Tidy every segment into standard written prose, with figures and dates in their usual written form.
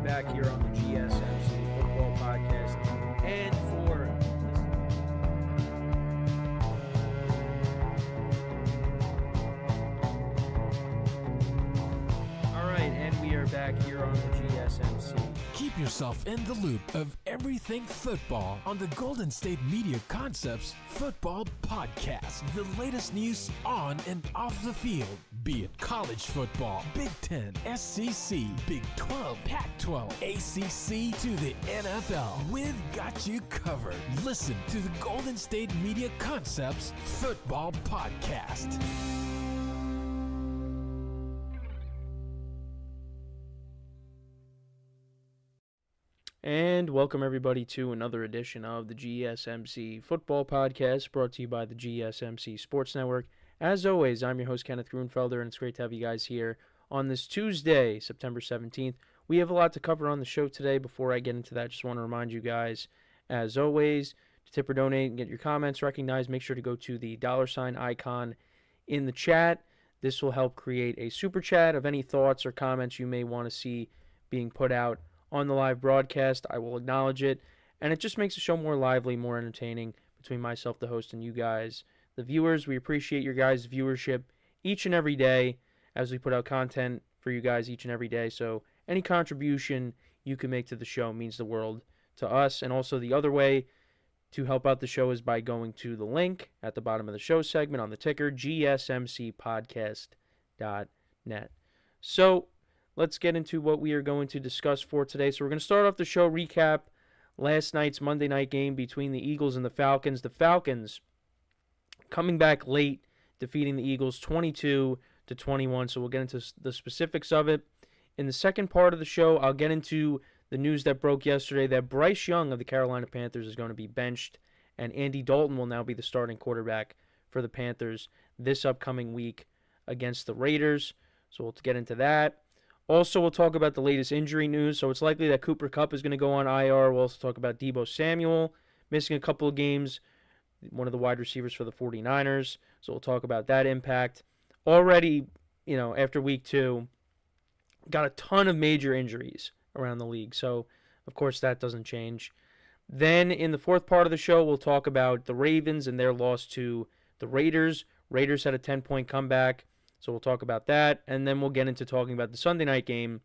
back here on the GSMC Football Podcast. And we are back here on the GSMC. Keep yourself in the loop of everything football on the Golden State Media Concepts Football Podcast. The latest news on and off the field, be it college football, Big Ten, SEC, Big 12, Pac-12, ACC to the NFL. We've got you covered. Listen to the Golden State Media Concepts Football Podcast. And welcome everybody to another edition of the GSMC Football Podcast, brought to you by the GSMC Sports Network. As always, I'm your host, Kenneth, and it's great to have you guys here on this Tuesday, September 17th. We have a lot to cover on the show today. Before I get into that, just want to remind you guys, as always, to tip or donate and get your comments recognized, make sure to go to the $ icon in the chat. This will help create a super chat of any thoughts or comments you may want to see being put out on the live broadcast. I will acknowledge it, and it just makes the show more lively, more entertaining between myself, the host, and you guys, the viewers. We appreciate your guys' viewership each and every day as we put out content for you guys each and every day. So any contribution you can make to the show means the world to us. And also the other way to help out the show is by going to the link at the bottom of the show segment on the ticker, gsmcpodcast.net. So let's get into what we are going to discuss for today. So we're going to start off the show, recap last night's Monday night game between the Eagles and the Falcons. The Falcons coming back late, defeating the Eagles 22-21. So we'll get into the specifics of it. In the second part of the show, I'll get into the news that broke yesterday that Bryce Young of the Carolina Panthers is going to be benched, and Andy Dalton will now be the starting quarterback for the Panthers this upcoming week against the Raiders. So we'll get into that. Also, we'll talk about the latest injury news. So it's likely that Cooper Kupp is going to go on IR. We'll also talk about Deebo Samuel missing a couple of games, one of the wide receivers for the 49ers. So we'll talk about that impact. Already, after week 2, got a ton of major injuries around the league. So, of course, that doesn't change. Then in the fourth part of the show, we'll talk about the Ravens and their loss to the Raiders. Raiders had a 10-point comeback. So we'll talk about that, and then we'll get into talking about the Sunday night game,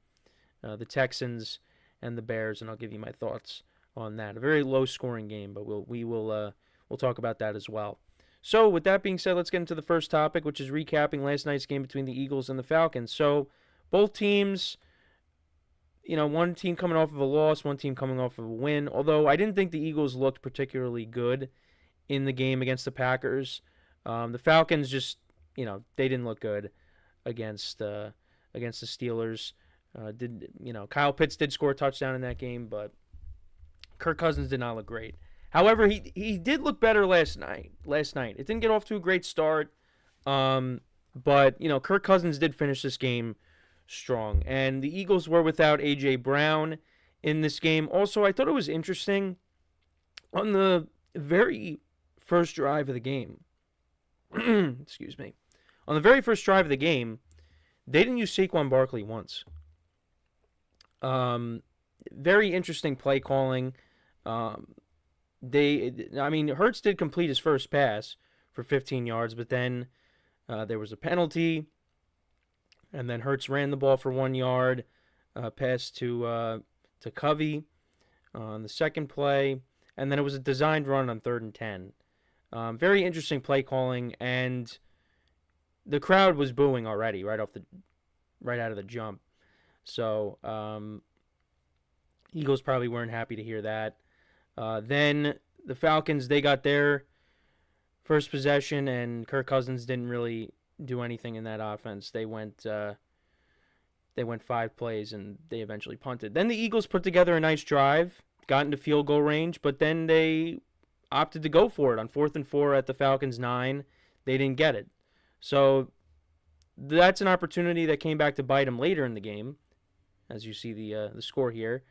the Texans and the Bears, and I'll give you my thoughts on that. A very low-scoring game, but we'll talk about that as well. So with that being said, let's get into the first topic, which is recapping last night's game between the Eagles and the Falcons. So both teams, one team coming off of a loss, one team coming off of a win, although I didn't think the Eagles looked particularly good in the game against the Packers. The Falcons just, they didn't look good against the Steelers. Kyle Pitts did score a touchdown in that game, but Kirk Cousins did not look great. However, he did look better last night. It didn't get off to a great start, but Kirk Cousins did finish this game strong, and the Eagles were without A.J. Brown in this game. Also, I thought it was interesting on the very first drive of the game. Excuse me. On the very first drive of the game, they didn't use Saquon Barkley once. Very interesting play calling. Hurts did complete his first pass for 15 yards, but then there was a penalty, and then Hurts ran the ball for 1 yard, pass to Covey on the second play, and then it was a designed run on 3rd and 10. Very interesting play calling, and the crowd was booing already right out of the jump. So Eagles probably weren't happy to hear that. Then the Falcons, they got their first possession, and Kirk Cousins didn't really do anything in that offense. They went 5 plays, and they eventually punted. Then the Eagles put together a nice drive, got into field goal range, but then they opted to go for it on 4th and 4 at the Falcons' 9. They didn't get it. So that's an opportunity that came back to bite them later in the game, as you see the score here.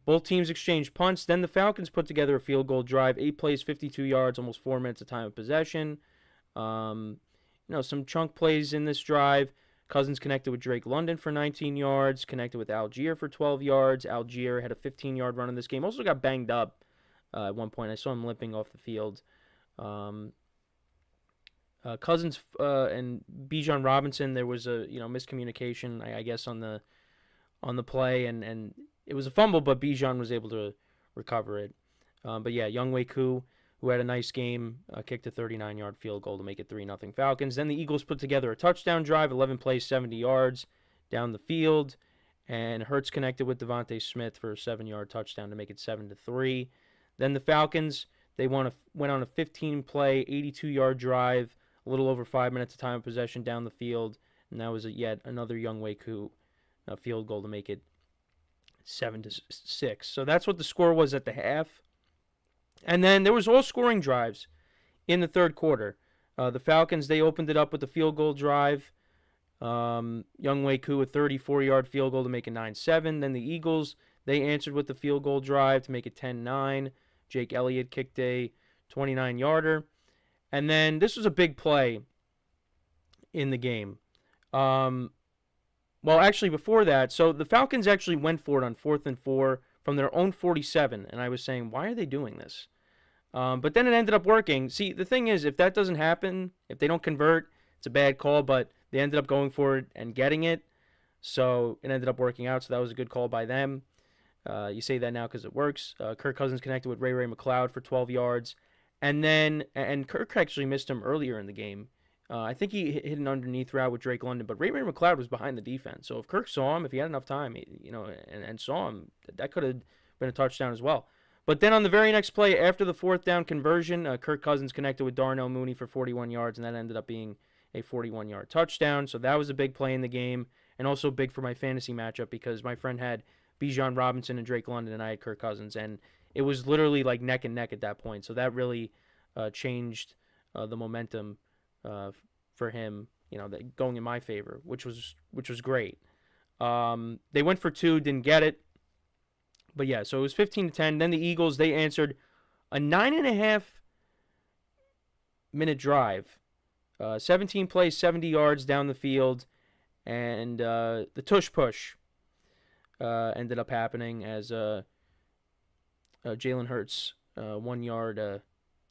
Both teams exchanged punts. Then the Falcons put together a field goal drive, 8 plays, 52 yards, almost 4 minutes of time of possession. Some chunk plays in this drive. A Cousins connected with Drake London for 19 yards, connected with Algier for 12 yards. Algier had a 15-yard run in this game. Also got banged up at one point. I saw him limping off the field. Cousins and Bijan Robinson, there was a miscommunication, I guess, on the play, and it was a fumble, but Bijan was able to recover it. But yeah, Younghoe Koo, who had a nice game, kicked a 39-yard field goal to make it 3-0 Falcons. Then the Eagles put together a touchdown drive, 11 plays, 70 yards down the field, and Hurts connected with Devontae Smith for a 7-yard touchdown to make it 7-3. Then the Falcons, they went on a 15-play, 82-yard drive, a little over 5 minutes of time of possession down the field, and that was yet another Younghoe Koo field goal to make it 7-6. So that's what the score was at the half. And then there was all scoring drives in the third quarter. The Falcons, they opened it up with the field goal drive. Younghoe Koo, a 34-yard field goal to make it 9-7. Then the Eagles, they answered with the field goal drive to make it 10-9. Jake Elliott kicked a 29-yarder. And then this was a big play in the game. Well, actually, before that, so the Falcons actually went for it on 4th and 4 from their own 47. And I was saying, why are they doing this? But then it ended up working. See, the thing is, if that doesn't happen, if they don't convert, it's a bad call, but they ended up going for it and getting it. So it ended up working out, so that was a good call by them. You say that now because it works. Kirk Cousins connected with Ray McCloud for 12 yards. And Kirk actually missed him earlier in the game. I think he hit an underneath route with Drake London, but Ray McCloud was behind the defense. So if Kirk saw him, if he had enough time, and saw him, that could have been a touchdown as well. But then on the very next play, after the 4th down conversion, Kirk Cousins connected with Darnell Mooney for 41 yards, and that ended up being a 41-yard touchdown. So that was a big play in the game, and also big for my fantasy matchup because my friend had Bijan Robinson and Drake London, and I had Kirk Cousins, and it was literally like neck and neck at that point. So that really changed the momentum for him, that going in my favor, which was great. They went for 2, didn't get it. But yeah, so it was 15-10. Then the Eagles, they answered a 9.5-minute drive. 17 plays, 70 yards down the field. And the tush push ended up happening as Jalen Hurts, 1-yard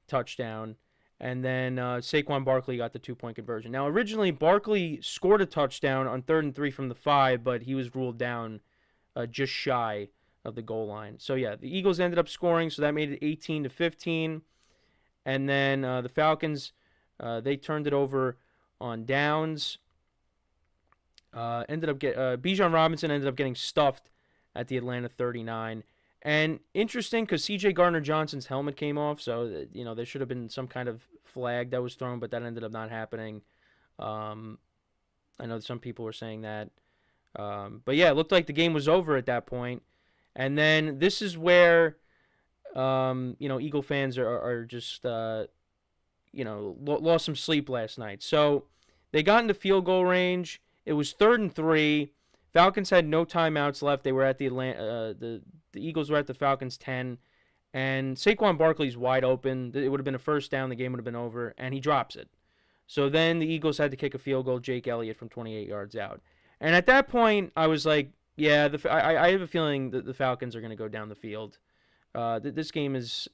touchdown. And then Saquon Barkley got the 2-point conversion. Now, originally, Barkley scored a touchdown on 3rd and 3 from the 5, but he was ruled down just shy of the goal line. So, yeah, the Eagles ended up scoring, so that made it 18-15. And then the Falcons, they turned it over on downs. Bijan Robinson ended up getting stuffed at the Atlanta 39. And interesting because C.J. Gardner-Johnson's helmet came off, so there should have been some kind of flag that was thrown, but that ended up not happening. I know some people were saying that. But yeah, it looked like the game was over at that point. And then this is where, Eagle fans are just, lost some sleep last night. So they got into field goal range. It was 3rd and 3. Falcons had no timeouts left. They were at the Eagles were at the Falcons 10, and Saquon Barkley's wide open. It would have been a first down. The game would have been over, and he drops it. So then the Eagles had to kick a field goal. Jake Elliott from 28 yards out. And at that point, I was like, yeah, I have a feeling that the Falcons are going to go down the field. This is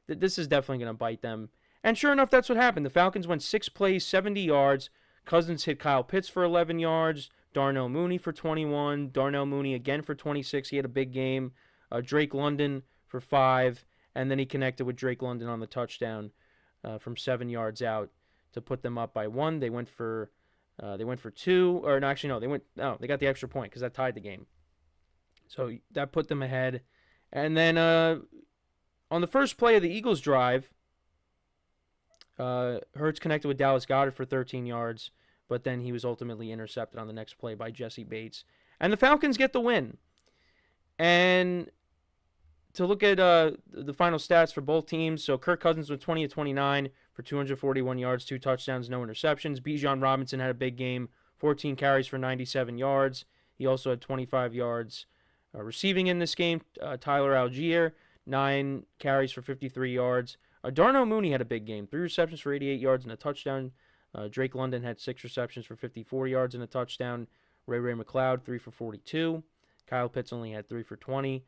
definitely going to bite them. And sure enough, that's what happened. The Falcons went 6 plays, 70 yards. Cousins hit Kyle Pitts for 11 yards. Darnell Mooney for 21. Darnell Mooney again for 26. He had a big game. Drake London for 5. And then he connected with Drake London on the touchdown from 7 yards out to put them up by 1. They went for 2. Or no, actually, no. They got the extra point because that tied the game. So that put them ahead. And then on the first play of the Eagles' drive, Hurts connected with Dallas Goedert for 13 yards, but then he was ultimately intercepted on the next play by Jesse Bates. And the Falcons get the win. And to look at the final stats for both teams, so Kirk Cousins was 20 of 29 for 241 yards, 2 touchdowns, no interceptions. Bijan Robinson had a big game, 14 carries for 97 yards. He also had 25 yards receiving in this game. Tyler Algier, 9 carries for 53 yards. Darnell Mooney had a big game, 3 receptions for 88 yards and a touchdown. Drake London had 6 receptions for 54 yards and a touchdown. Ray McLeod, 3 for 42. Kyle Pitts only had 3 for 20.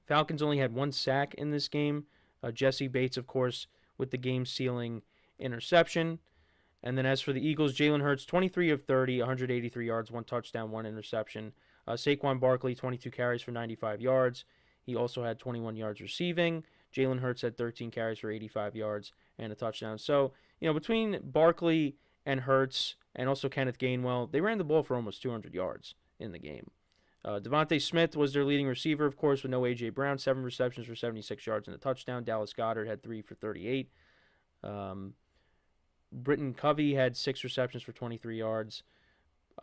Falcons only had 1 sack in this game. Jesse Bates, of course, with the game-sealing interception. And then as for the Eagles, Jalen Hurts, 23 of 30, 183 yards, 1 touchdown, 1 interception. Saquon Barkley, 22 carries for 95 yards. He also had 21 yards receiving. Jalen Hurts had 13 carries for 85 yards and a touchdown. So, between Barkley and Hurts and also Kenneth Gainwell, they ran the ball for almost 200 yards in the game. Devontae Smith was their leading receiver, of course, with no A.J. Brown, 7 receptions for 76 yards and a touchdown. Dallas Goedert had 3 for 38. Britton Covey had 6 receptions for 23 yards.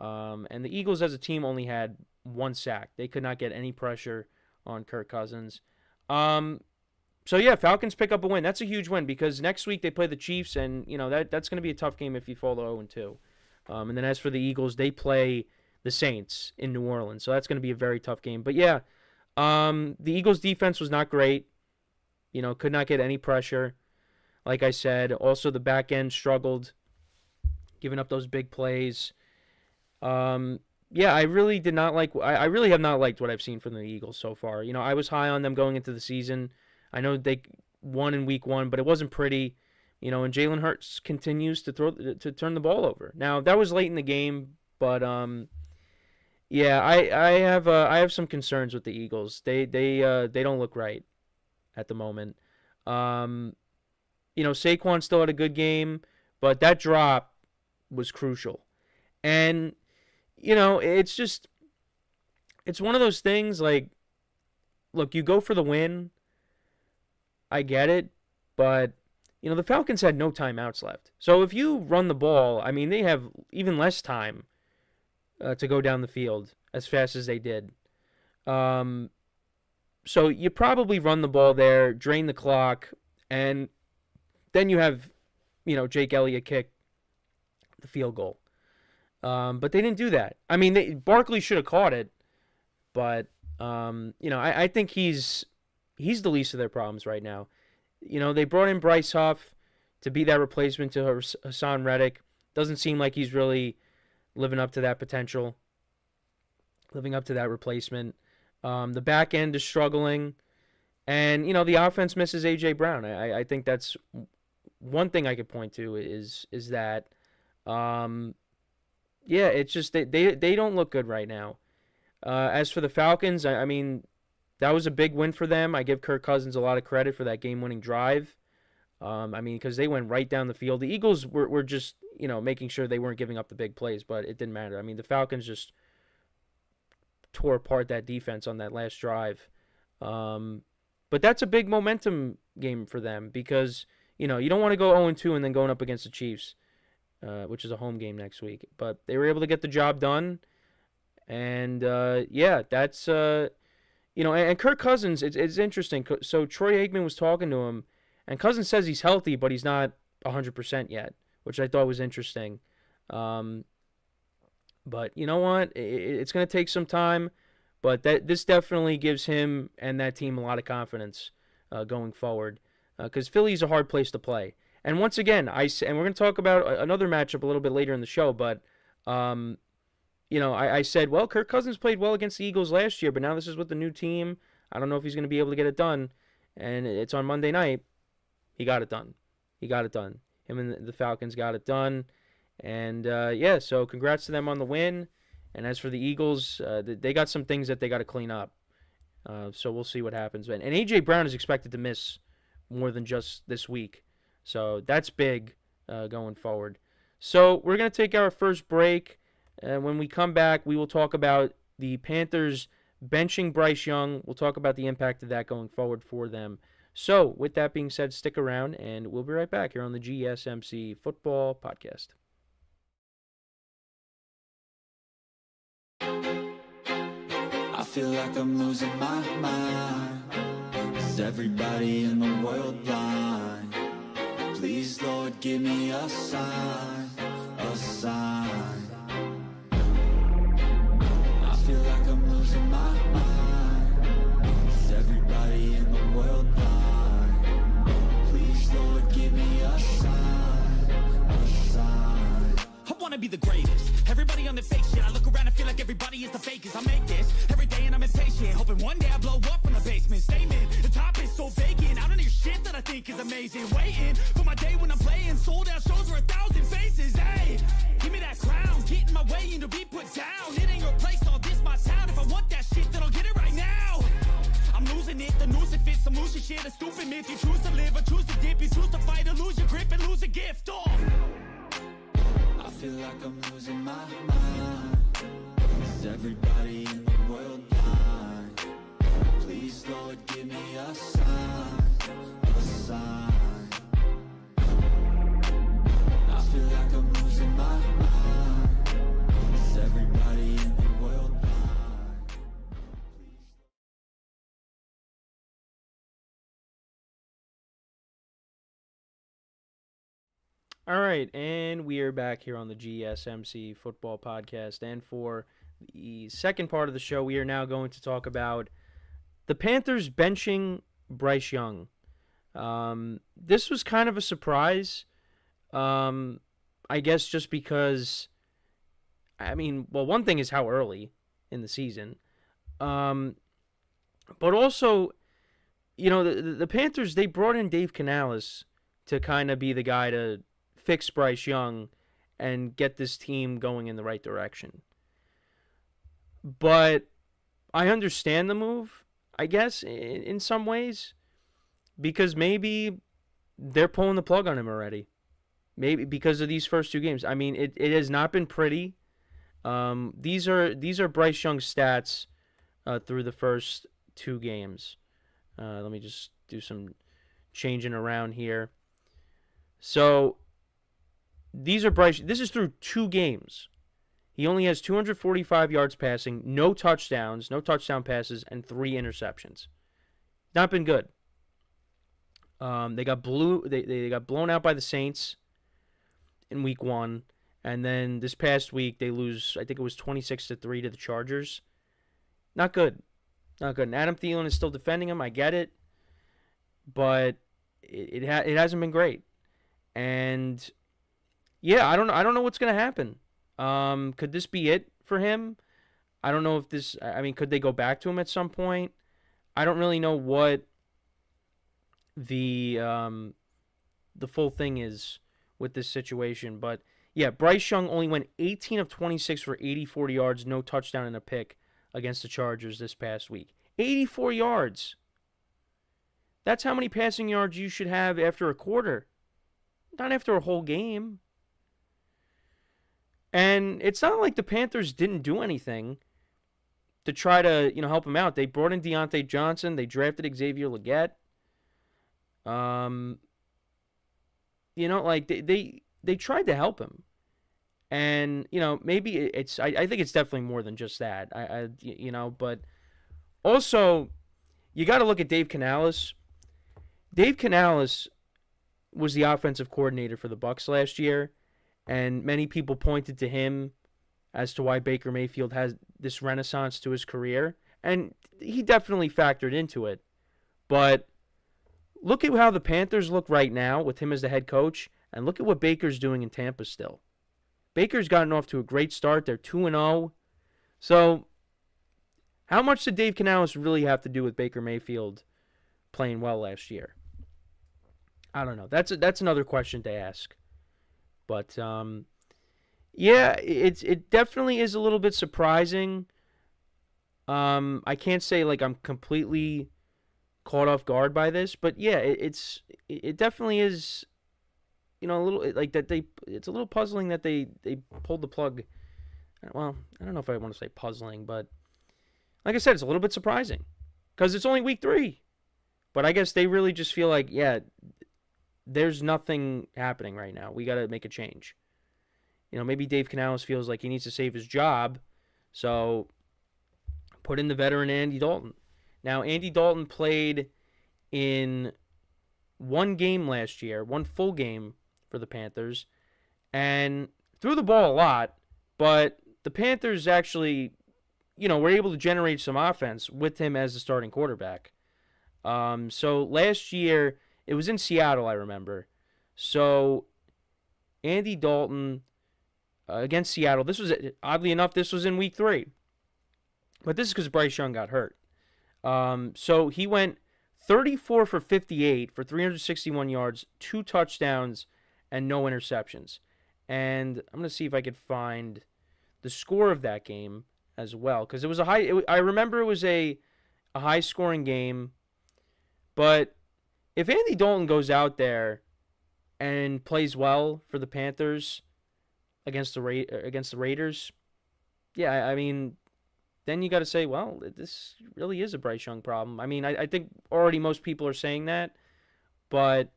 And the Eagles as a team only had 1 sack. They could not get any pressure on Kirk Cousins. So, yeah, Falcons pick up a win. That's a huge win because next week they play the Chiefs, and, that's going to be a tough game if you fall to 0-2. And then as for the Eagles, they play the Saints in New Orleans. So that's going to be a very tough game. But, yeah, the Eagles' defense was not great. Could not get any pressure. Like I said, also the back end struggled, giving up those big plays. I really did not like. I really have not liked what I've seen from the Eagles so far. I was high on them going into the season. I know they won in week 1, but it wasn't pretty. And Jalen Hurts continues to turn the ball over. Now that was late in the game, but I have some concerns with the Eagles. They don't look right at the moment. Saquon still had a good game, but that drop was crucial. And, it's one of those things like, look, you go for the win. I get it, but, the Falcons had no timeouts left. So if you run the ball, they have even less time to go down the field as fast as they did. So you probably run the ball there, drain the clock, and then you have, Jake Elliott kick the field goal. But they didn't do that. Barkley should have caught it, but, I think he's the least of their problems right now. They brought in Bryce Huff to be that replacement to Hassan Reddick. Doesn't seem like he's really living up to that potential, living up to that replacement. The back end is struggling, and, the offense misses A.J. Brown. I think that's one thing I could point to is that, it's just they don't look good right now. As for the Falcons, that was a big win for them. I give Kirk Cousins a lot of credit for that game-winning drive. Because they went right down the field. The Eagles were just, making sure they weren't giving up the big plays, but it didn't matter. The Falcons just tore apart that defense on that last drive. But that's a big momentum game for them because, you don't want to go 0-2 and then going up against the Chiefs, which is a home game next week. But they were able to get the job done. And, that's... and Kirk Cousins, it's interesting. So Troy Aikman was talking to him, and Cousins says he's healthy, but he's not 100% yet, which I thought was interesting. But you know what? It's going to take some time, but this definitely gives him and that team a lot of confidence going forward because Philly's a hard place to play. And once again, and we're going to talk about another matchup a little bit later in the show, but I said, well, Kirk Cousins played well against the Eagles last year, but now this is with the new team. I don't know if he's going to be able to get it done. And it's on Monday night. He got it done. Him and the Falcons got it done. And, so congrats to them on the win. And as for the Eagles, they got some things that they got to clean up. So we'll see what happens. And A.J. Brown is expected to miss more than just this week. So that's big going forward. So we're going to take our first break. And when we come back, we will talk about the Panthers benching Bryce Young. We'll talk about the impact of that going forward for them. So, with that being said, stick around, and we'll be right back here on the GSMC Football Podcast. I feel like I'm losing my mind. Is everybody in the world blind? Please, Lord, give me a sign, a sign. I feel like I'm losing my mind. Is everybody in the world blind? Please, Lord, give me a sign. be the greatest. Everybody on the fake shit, I look around and feel like everybody is the fakest. I make this every day and I'm impatient, hoping one day I blow up from the basement. Statement, the top is so vacant, I don't hear shit that I think is amazing. Waiting for my day when I'm playing, sold out shows for 1,000 faces. Hey, give me that crown, get in my way and to be put down. It ain't your place, all this my town. If I want that shit, then I'll get it right now. I'm losing it, the noose it fits, some losing shit, a stupid myth. You choose to live or choose to dip, you choose to fight or lose your grip and lose a gift. Oh, I feel like I'm losing my mind. Is everybody in the world blind? Please, Lord, give me a sign, a sign. I feel like I'm losing my mind. Is everybody in the world blind? All right, and we are back here on the GSMC Football Podcast. And for the second part of the show, we are now going to talk about the Panthers benching Bryce Young. This was kind of a surprise, I guess, just because, I mean, well, one thing is how early in the season. But also, you know, the Panthers, they brought in Dave Canales to kind of be the guy to fix Bryce Young and get this team going in the right direction. But I understand the move, I guess, in some ways, because maybe they're pulling the plug on him already. Maybe because of these first two games. I mean, it has not been pretty. These are Bryce Young's stats through the first two games. Let me just do some changing around here. So these are Bryce. This is through two games. He only has 245 yards passing, no touchdowns, no touchdown passes, and 3 interceptions. Not been good. They got blown out by the Saints in week 1, and then this past week they lose. I think it was 26-3 to the Chargers. Not good. Not good. And Adam Thielen is still defending him. I get it, but it hasn't been great. And yeah, I don't know what's gonna happen. Could this be it for him? I don't know if this. I mean, could they go back to him at some point? I don't really know what the full thing is with this situation, but yeah, Bryce Young only went 18 of 26 for 84 yards, no touchdown and a pick against the Chargers this past week. 84 yards. That's how many passing yards you should have after a quarter, not after a whole game. And it's not like the Panthers didn't do anything to try to, help him out. They brought in Deontay Johnson. They drafted Xavier Legette. They tried to help him. And, maybe it's, I think it's definitely more than just that. But also, you got to look at Dave Canales. Dave Canales was the offensive coordinator for the Bucs last year. And many people pointed to him as to why Baker Mayfield has this renaissance to his career. And he definitely factored into it. But look at how the Panthers look right now with him as the head coach. And look at what Baker's doing in Tampa still. Baker's gotten off to a great start. They're 2-0. So how much did Dave Canales really have to do with Baker Mayfield playing well last year? I don't know. That's another question to ask. But, yeah, it definitely is a little bit surprising. I can't say, like, I'm completely caught off guard by this. But, yeah, it definitely is, a little, like, that it's a little puzzling that they pulled the plug. Well, I don't know if I want to say puzzling, but, like I said, it's a little bit surprising. Because it's only week 3. But I guess they really just feel like, yeah, there's nothing happening right now. We got to make a change. Maybe Dave Canales feels like he needs to save his job, so put in the veteran Andy Dalton. Now, Andy Dalton played in one game last year, one full game for the Panthers, and threw the ball a lot, but the Panthers actually, were able to generate some offense with him as the starting quarterback. So last year, it was in Seattle, I remember. So Andy Dalton against Seattle. This was, oddly enough, this was in week 3. But this is because Bryce Young got hurt. So he went 34 for 58 for 361 yards, 2 touchdowns, and no interceptions. And I'm going to see if I could find the score of that game as well, because it was I remember it was a high-scoring game. But if Andy Dalton goes out there and plays well for the Panthers against the Raiders, yeah, I mean, then you got to say, well, this really is a Bryce Young problem. I mean, I think already most people are saying that, but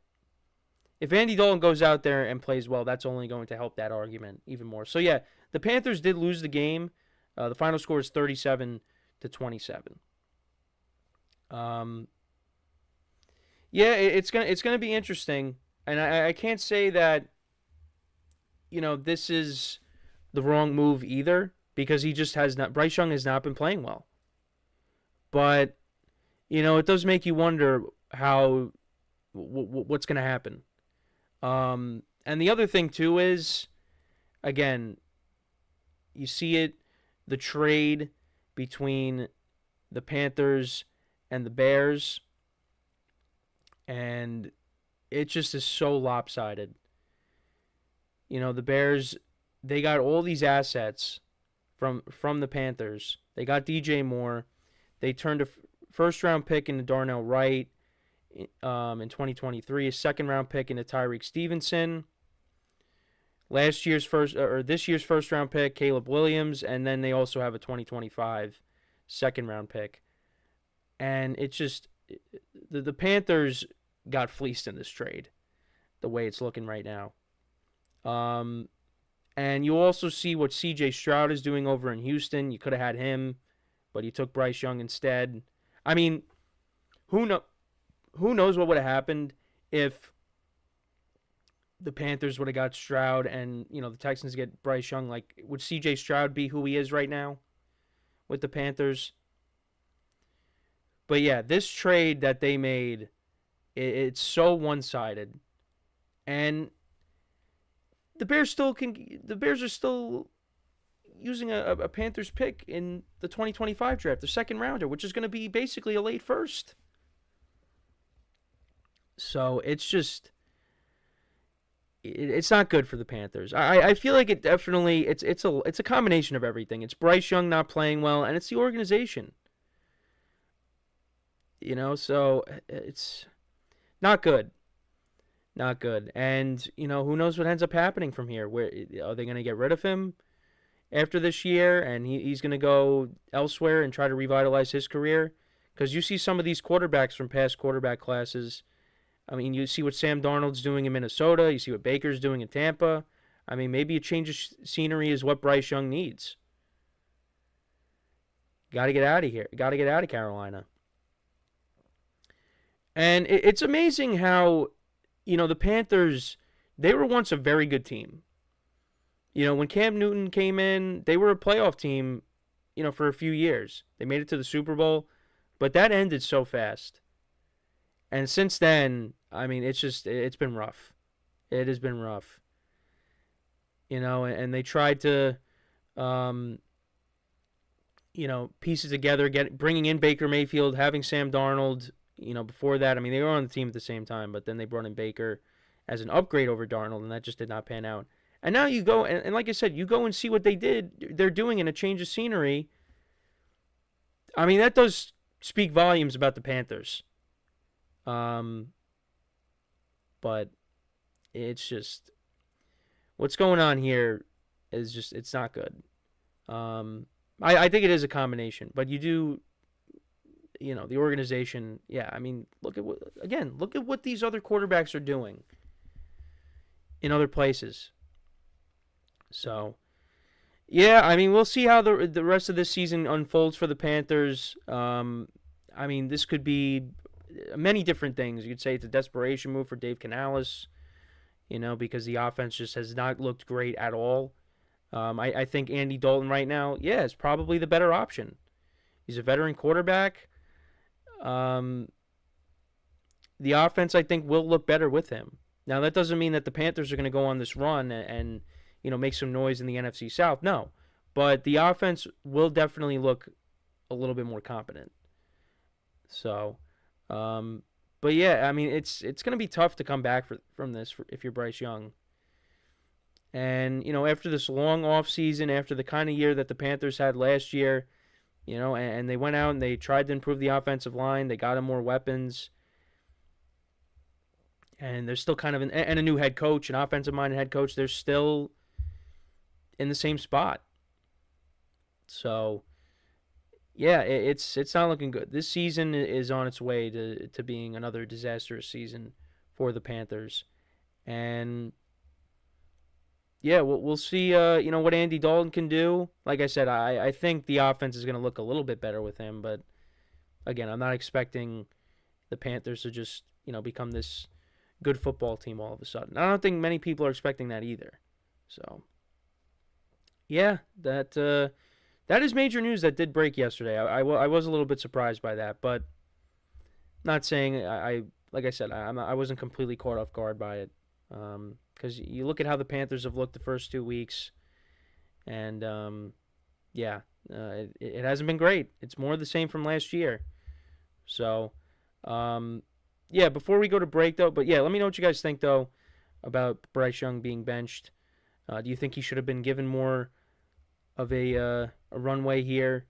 if Andy Dalton goes out there and plays well, that's only going to help that argument even more. So, yeah, the Panthers did lose the game. The final score is 37-27. Yeah, it's gonna be interesting, and I can't say that, this is the wrong move either, because he just has not. Bryce Young has not been playing well. But it does make you wonder what's gonna happen. And the other thing too is, again, you see it, the trade between the Panthers and the Bears. And it just is so lopsided. The Bears, they got all these assets from the Panthers. They got DJ Moore. They turned a first-round pick into Darnell Wright in 2023, a second-round pick into Tyreek Stevenson. This year's first-round pick, Caleb Williams, and then they also have a 2025 second-round pick. And it's just, the Panthers got fleeced in this trade, the way it's looking right now. And you also see what C.J.Stroud is doing over in Houston. You could have had him, but you took Bryce Young instead. I mean, who knows what would have happened if the Panthers would have got Stroud and, the Texans get Bryce Young. Like, would C.J.Stroud be who he is right now with the Panthers? But yeah, this trade that they made, it's so one-sided, and the Bears are still using a Panthers pick in the 2025 draft, the second rounder, which is going to be basically a late first. So it's just, it's not good for the Panthers. I feel like it definitely, it's a combination of everything. It's Bryce Young not playing well, and it's the organization. So it's not good. Not good. And, who knows what ends up happening from here? Where are they going to get rid of him after this year, and he's going to go elsewhere and try to revitalize his career? Because you see some of these quarterbacks from past quarterback classes. I mean, you see what Sam Darnold's doing in Minnesota. You see what Baker's doing in Tampa. I mean, maybe a change of scenery is what Bryce Young needs. Got to get out of here. Got to get out of Carolina. And it's amazing how, the Panthers, they were once a very good team. When Cam Newton came in, they were a playoff team, for a few years. They made it to the Super Bowl, but that ended so fast. And since then, I mean, it's been rough. It has been rough. And they tried to, piece it together, bringing in Baker Mayfield, having Sam Darnold. Before that, I mean, they were on the team at the same time, but then they brought in Baker as an upgrade over Darnold, and that just did not pan out. And now you go, and like I said, you go and see what they're doing in a change of scenery. I mean, that does speak volumes about the Panthers. But it's just, what's going on here is just, it's not good. I think it is a combination, but you do, the organization, yeah, I mean, look at what these other quarterbacks are doing in other places. So, yeah, I mean, we'll see how the rest of this season unfolds for the Panthers. I mean, this could be many different things. You could say it's a desperation move for Dave Canales, because the offense just has not looked great at all. I think Andy Dalton right now, yeah, is probably the better option. He's a veteran quarterback. The offense, I think, will look better with him. Now, that doesn't mean that the Panthers are going to go on this run and make some noise in the NFC South. No. But the offense will definitely look a little bit more competent. So, but yeah, I mean, it's going to be tough to come back from this if you're Bryce Young. And, after this long offseason, after the kind of year that the Panthers had last year, and they went out and they tried to improve the offensive line. They got him more weapons. And they're still kind of and a new head coach, an offensive-minded head coach. They're still in the same spot. So, yeah, it's not looking good. This season is on its way to being another disastrous season for the Panthers. And, yeah, we'll see, what Andy Dalton can do. Like I said, I think the offense is going to look a little bit better with him. But, again, I'm not expecting the Panthers to just, become this good football team all of a sudden. I don't think many people are expecting that either. So, yeah, that is major news that did break yesterday. I was a little bit surprised by that, but not saying like I said, I wasn't completely caught off guard by it. Because you look at how the Panthers have looked the first 2 weeks, and it hasn't been great. It's more the same from last year. So, before we go to break, though, but yeah, let me know what you guys think, though, about Bryce Young being benched. Do you think he should have been given more of a runway here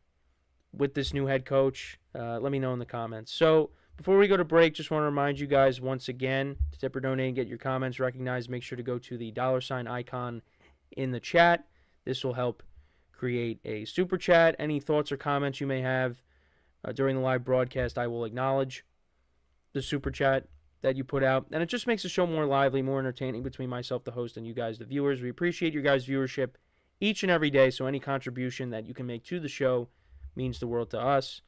with this new head coach? Let me know in the comments. So, before we go to break, just want to remind you guys once again to tip or donate and get your comments recognized. Make sure to go to the $ icon in the chat. This will help create a super chat. Any thoughts or comments you may have during the live broadcast, I will acknowledge the super chat that you put out. And it just makes the show more lively, more entertaining between myself, the host, and you guys, the viewers. We appreciate your guys' viewership each and every day, so any contribution that you can make to the show means the world to us.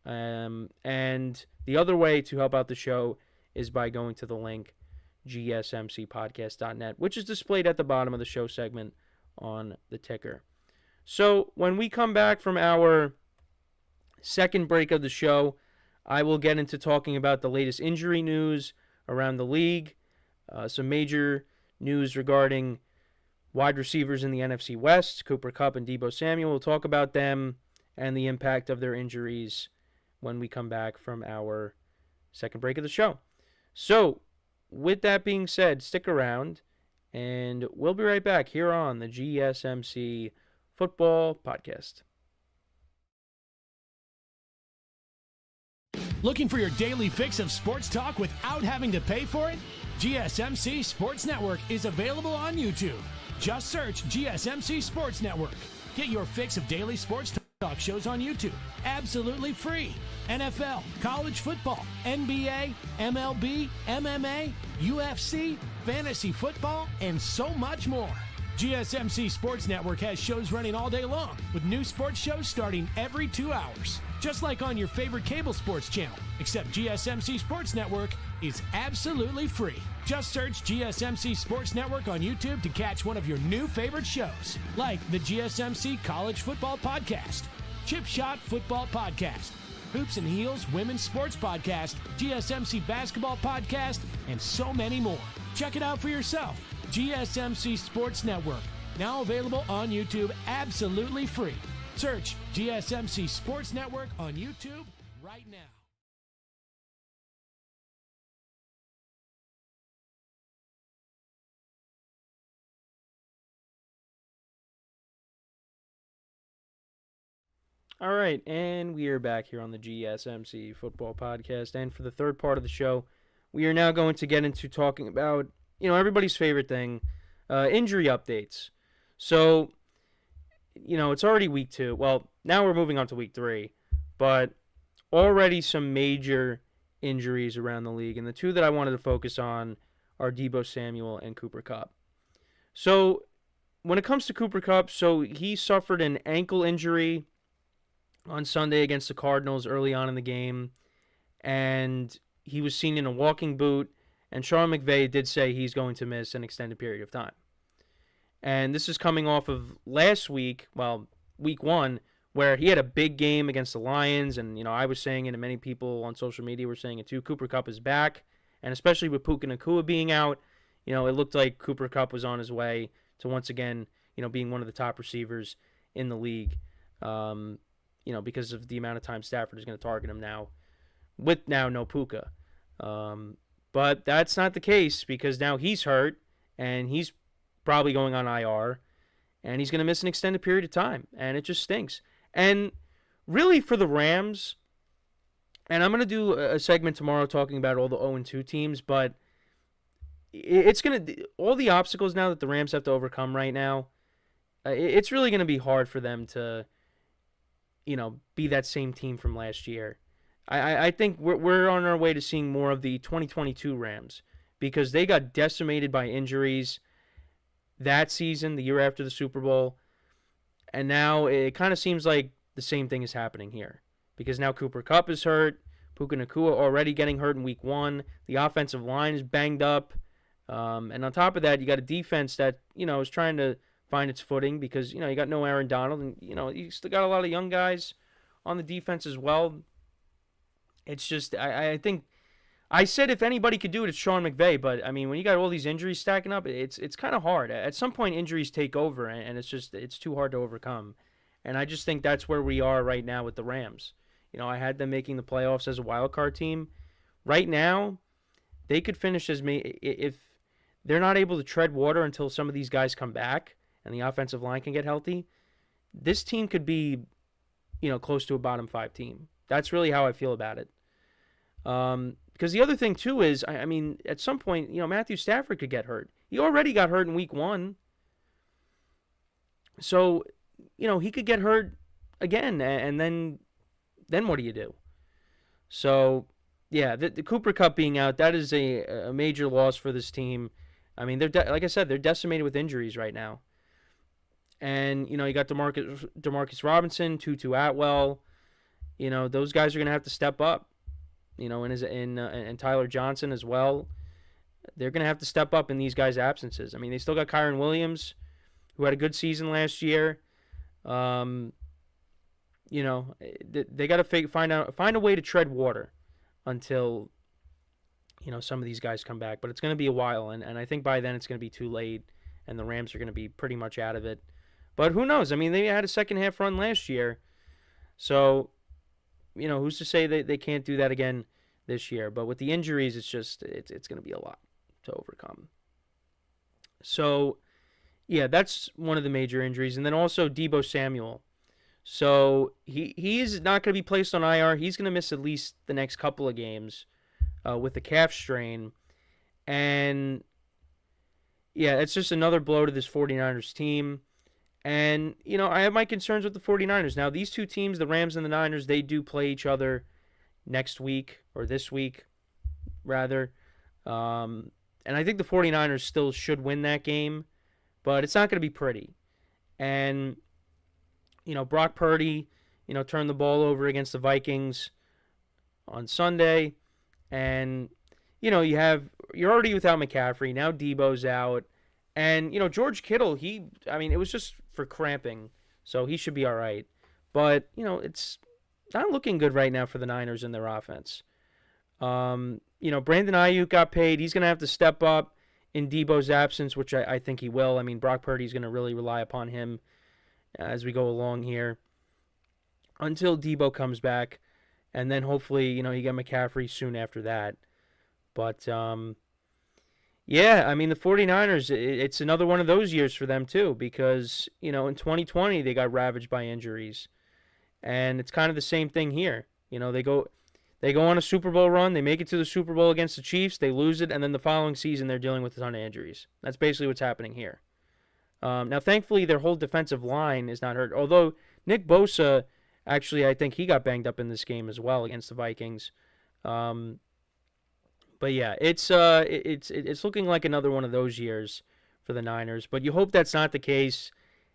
And the other way to help out the show is by going to the link GSMCpodcast.net, which is displayed at the bottom of the show segment on the ticker. So when we come back from our second break of the show, I will get into talking about the latest injury news around the league, some major news regarding wide receivers in the NFC West, Cooper Kupp and Deebo Samuel. We'll talk about them and the impact of their injuries when we come back from our second break of the show. So, with that being said, stick around, and we'll be right back here on the GSMC Football Podcast. Looking for your daily fix of sports talk without having to pay for it? GSMC Sports Network is available on YouTube. Just search GSMC Sports Network. Get your fix of daily sports talk shows on YouTube, absolutely free. NFL, college football, NBA, MLB, MMA, UFC, fantasy football, and so much more. GSMC Sports Network has shows running all day long, with new sports shows starting every 2 hours. Just like on your favorite cable sports channel, except GSMC Sports Network is absolutely free. Just search GSMC Sports Network on YouTube to catch one of your new favorite shows, like the GSMC College Football Podcast, Chip Shot Football Podcast, Hoops and Heels Women's Sports Podcast, GSMC Basketball Podcast, and so many more. Check it out for yourself. GSMC Sports Network, now available on YouTube absolutely free. Search GSMC Sports Network on YouTube right now. All right, and we are back here on the GSMC Football Podcast. And for the third part of the show, we are now going to get into talking about, everybody's favorite thing, injury updates. So, it's already week 2. Well, now we're moving on to week 3. But already some major injuries around the league. And the two that I wanted to focus on are Deebo Samuel and Cooper Kupp. So, when it comes to Cooper Kupp, so he suffered an ankle injury on Sunday against the Cardinals early on in the game, and he was seen in a walking boot, and Sean McVay did say he's going to miss an extended period of time. And this is coming off of last week, week 1, where he had a big game against the Lions, and, I was saying it, and many people on social media were saying it too, Cooper Kupp is back, and especially with Puka Nacua being out, it looked like Cooper Kupp was on his way to once again, being one of the top receivers in the league, because of the amount of time Stafford is going to target him now, with now no Puka. But that's not the case because now he's hurt and he's probably going on IR and he's going to miss an extended period of time, and it just stinks. And really for the Rams, and I'm going to do a segment tomorrow talking about all the 0-2 teams, but it's going to, all the obstacles now that the Rams have to overcome right now, it's really going to be hard for them to, be that same team from last year. I think we're on our way to seeing more of the 2022 Rams because they got decimated by injuries that season, the year after the Super Bowl, and now it kind of seems like the same thing is happening here because now Cooper Kupp is hurt, Puka Nacua already getting hurt in week 1, the offensive line is banged up, and on top of that, you got a defense that, is trying to find its footing because, you got no Aaron Donald, and, you still got a lot of young guys on the defense as well. It's just, I think, I said if anybody could do it, it's Sean McVay, but, I mean, when you got all these injuries stacking up, it's kind of hard. At some point, injuries take over, and it's too hard to overcome. And I just think that's where we are right now with the Rams. I had them making the playoffs as a wild card team. Right now, they could finish if they're not able to tread water until some of these guys come back and the offensive line can get healthy, this team could be, close to a bottom 5 team. That's really how I feel about it. Because the other thing, too, is, I mean, at some point, Matthew Stafford could get hurt. He already got hurt in week 1. So, he could get hurt again, and then what do you do? So, yeah, the Cooper Kupp being out, that is a major loss for this team. I mean, like I said, they're decimated with injuries right now. And, you got Demarcus Robinson, Tutu Atwell. Those guys are going to have to step up. And Tyler Johnson as well. They're going to have to step up in these guys' absences. I mean, they still got Kyren Williams, who had a good season last year. They got to find a way to tread water until, some of these guys come back. But it's going to be a while, and I think by then it's going to be too late, and the Rams are going to be pretty much out of it. But who knows? I mean, they had a second-half run last year. So, who's to say they can't do that again this year? But with the injuries, it's going to be a lot to overcome. So, yeah, that's one of the major injuries. And then also Deebo Samuel. So he is not going to be placed on IR. He's going to miss at least the next couple of games with the calf strain. And, yeah, it's just another blow to this 49ers team. And, I have my concerns with the 49ers. Now, these two teams, the Rams and the Niners, they do play each other next week, or this week, rather. And I think the 49ers still should win that game, but it's not going to be pretty. And, Brock Purdy, turned the ball over against the Vikings on Sunday. And, you're already without McCaffrey. Now Debo's out. And, George Kittle, it was just for cramping, so he should be all right. But, it's not looking good right now for the Niners and their offense. Brandon Ayuk got paid. He's going to have to step up in Debo's absence, which I think he will. I mean, Brock Purdy's going to really rely upon him as we go along here until Debo comes back. And then hopefully, you get McCaffrey soon after that. But, yeah, I mean, the 49ers, it's another one of those years for them, too, because, in 2020, they got ravaged by injuries. And it's kind of the same thing here. They go on a Super Bowl run, they make it to the Super Bowl against the Chiefs, they lose it, and then the following season, they're dealing with a ton of injuries. That's basically what's happening here. Now, thankfully, their whole defensive line is not hurt, although Nick Bosa, actually, I think he got banged up in this game as well against the Vikings. But yeah, it's looking like another one of those years for the Niners. But you hope that's not the case.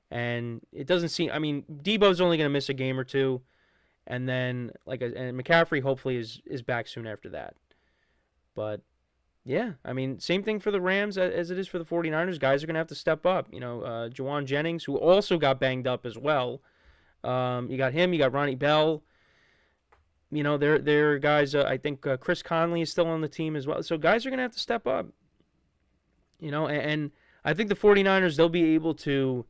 And it doesn't seem. I mean, Debo's only going to miss a game or two, and then and McCaffrey hopefully is back soon after that. But yeah, I mean, same thing for the Rams as it is for the 49ers. Guys are going to have to step up. Juwan Jennings, who also got banged up as well. You got him. You got Ronnie Bell. There are guys, I think Chris Conley is still on the team as well. So guys are going to have to step up. And I think the 49ers, they'll be able to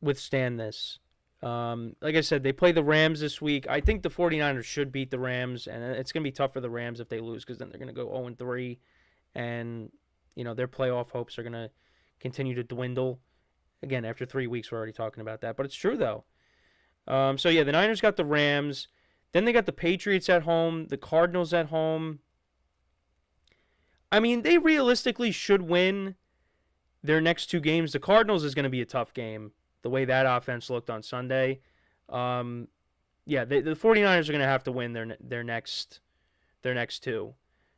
withstand this. Like I said, they play the Rams this week. I think the 49ers should beat the Rams, and it's going to be tough for the Rams if they lose because then they're going to go 0-3, and their playoff hopes are going to continue to dwindle. Again, after 3 weeks, we're already talking about that, but it's true though. So yeah, the Niners got the Rams. Then they got the Patriots at home, the Cardinals at home. I mean, they realistically should win their next 2 games. The Cardinals is going to be a tough game, the way that offense looked on Sunday. The 49ers are going to have to win their next 2.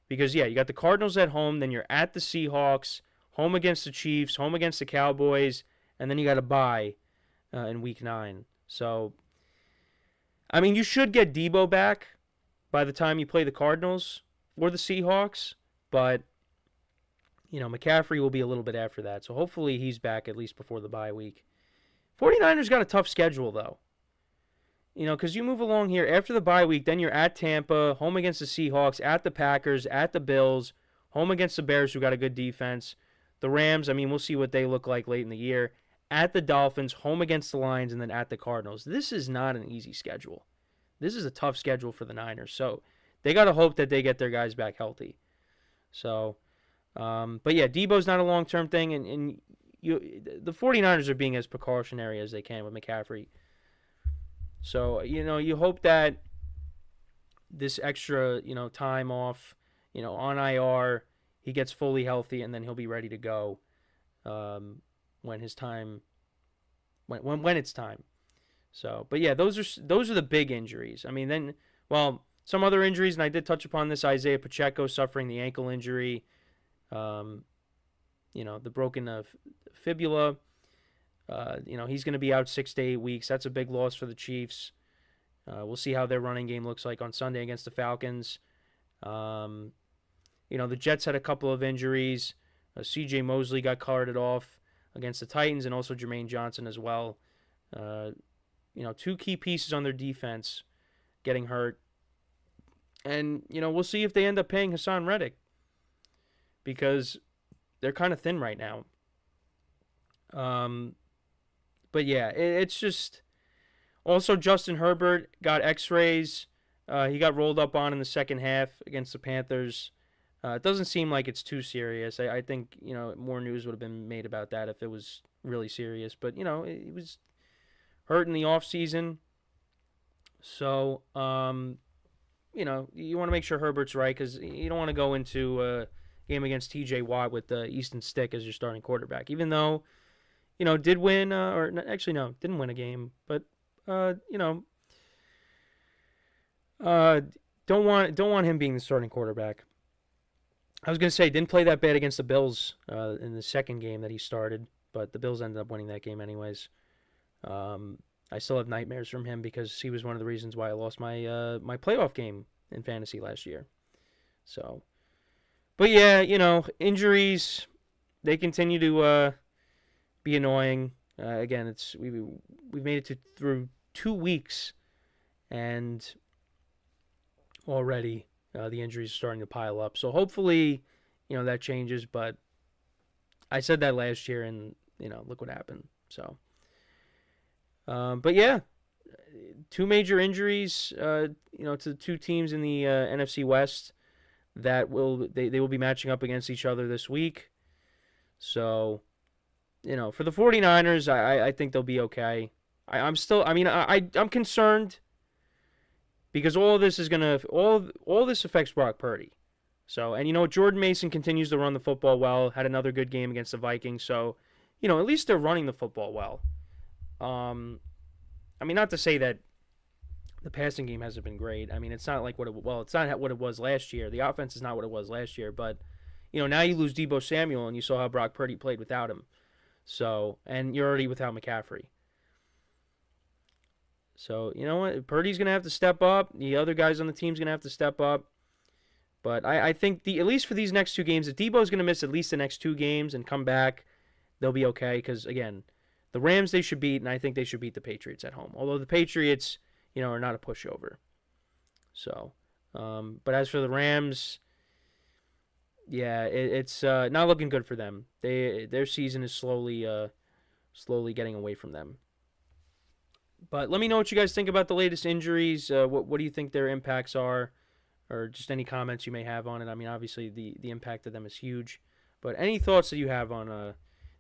Because, yeah, you got the Cardinals at home, then you're at the Seahawks, home against the Chiefs, home against the Cowboys, and then you got a bye in Week 9. So, I mean, you should get Debo back by the time you play the Cardinals or the Seahawks, but McCaffrey will be a little bit after that. So hopefully he's back at least before the bye week. 49ers got a tough schedule, though. Because you move along here after the bye week, then you're at Tampa, home against the Seahawks, at the Packers, at the Bills, home against the Bears, who got a good defense. The Rams, I mean, we'll see what they look like late in the year. At the Dolphins, home against the Lions, and then at the Cardinals. This is not an easy schedule. This is a tough schedule for the Niners. So they got to hope that they get their guys back healthy. So, but yeah, Debo's not a long-term thing, and the 49ers are being as precautionary as they can with McCaffrey. So, you hope that this extra, time off, on IR, he gets fully healthy, and then he'll be ready to go when it's time. So, but yeah, those are the big injuries. I mean, then, some other injuries, and I did touch upon this, Isaiah Pacheco suffering the ankle injury, the broken fibula. He's going to be out 6 to 8 weeks. That's a big loss for the Chiefs. We'll see how their running game looks like on Sunday against the Falcons. The Jets had a couple of injuries. C.J. Mosley got carted off against the Titans, and also Jermaine Johnson as well. 2 key pieces on their defense getting hurt. And, we'll see if they end up paying Hassan Reddick, because they're kind of thin right now. But yeah, it's just... Also, Justin Herbert got x-rays. He got rolled up on in the second half against the Panthers. It doesn't seem like it's too serious. I think, more news would have been made about that if it was really serious. But, he was hurt in the offseason. So, you want to make sure Herbert's right, because you don't want to go into a game against T.J. Watt with Easton Stick as your starting quarterback. Even though, did win, didn't win a game. But, don't want him being the starting quarterback. I was going to say, didn't play that bad against the Bills in the second game that he started, but the Bills ended up winning that game anyways. I still have nightmares from him because he was one of the reasons why I lost my my playoff game in fantasy last year. So, but yeah, injuries, they continue to be annoying. Again, we've made it through 2 weeks, and already the injuries are starting to pile up. So hopefully, that changes. But I said that last year, and look what happened. So, but yeah, 2 major injuries. To the 2 teams in the NFC West that they will be matching up against each other this week. So, for the 49ers, I think they'll be okay. I'm concerned because all this affects Brock Purdy. So, and Jordan Mason continues to run the football well, had another good game against the Vikings. So, at least they're running the football well. Not to say that the passing game hasn't been great. I mean, it's not like it's not what it was last year. The offense is not what it was last year, but now you lose Deebo Samuel, and you saw how Brock Purdy played without him. So, and you're already without McCaffrey. So, you know what? Purdy's going to have to step up. The other guys on the team's going to have to step up. But I think at least for these next 2 games, if Deebo's going to miss at least the next 2 games and come back, they'll be okay. Because, again, the Rams they should beat, and I think they should beat the Patriots at home. Although the Patriots, are not a pushover. So, but as for the Rams, Yeah, it's not looking good for them. Their season is slowly getting away from them. But let me know what you guys think about the latest injuries. What do you think their impacts are, or just any comments you may have on it? I mean, obviously the impact of them is huge, but any thoughts that you have on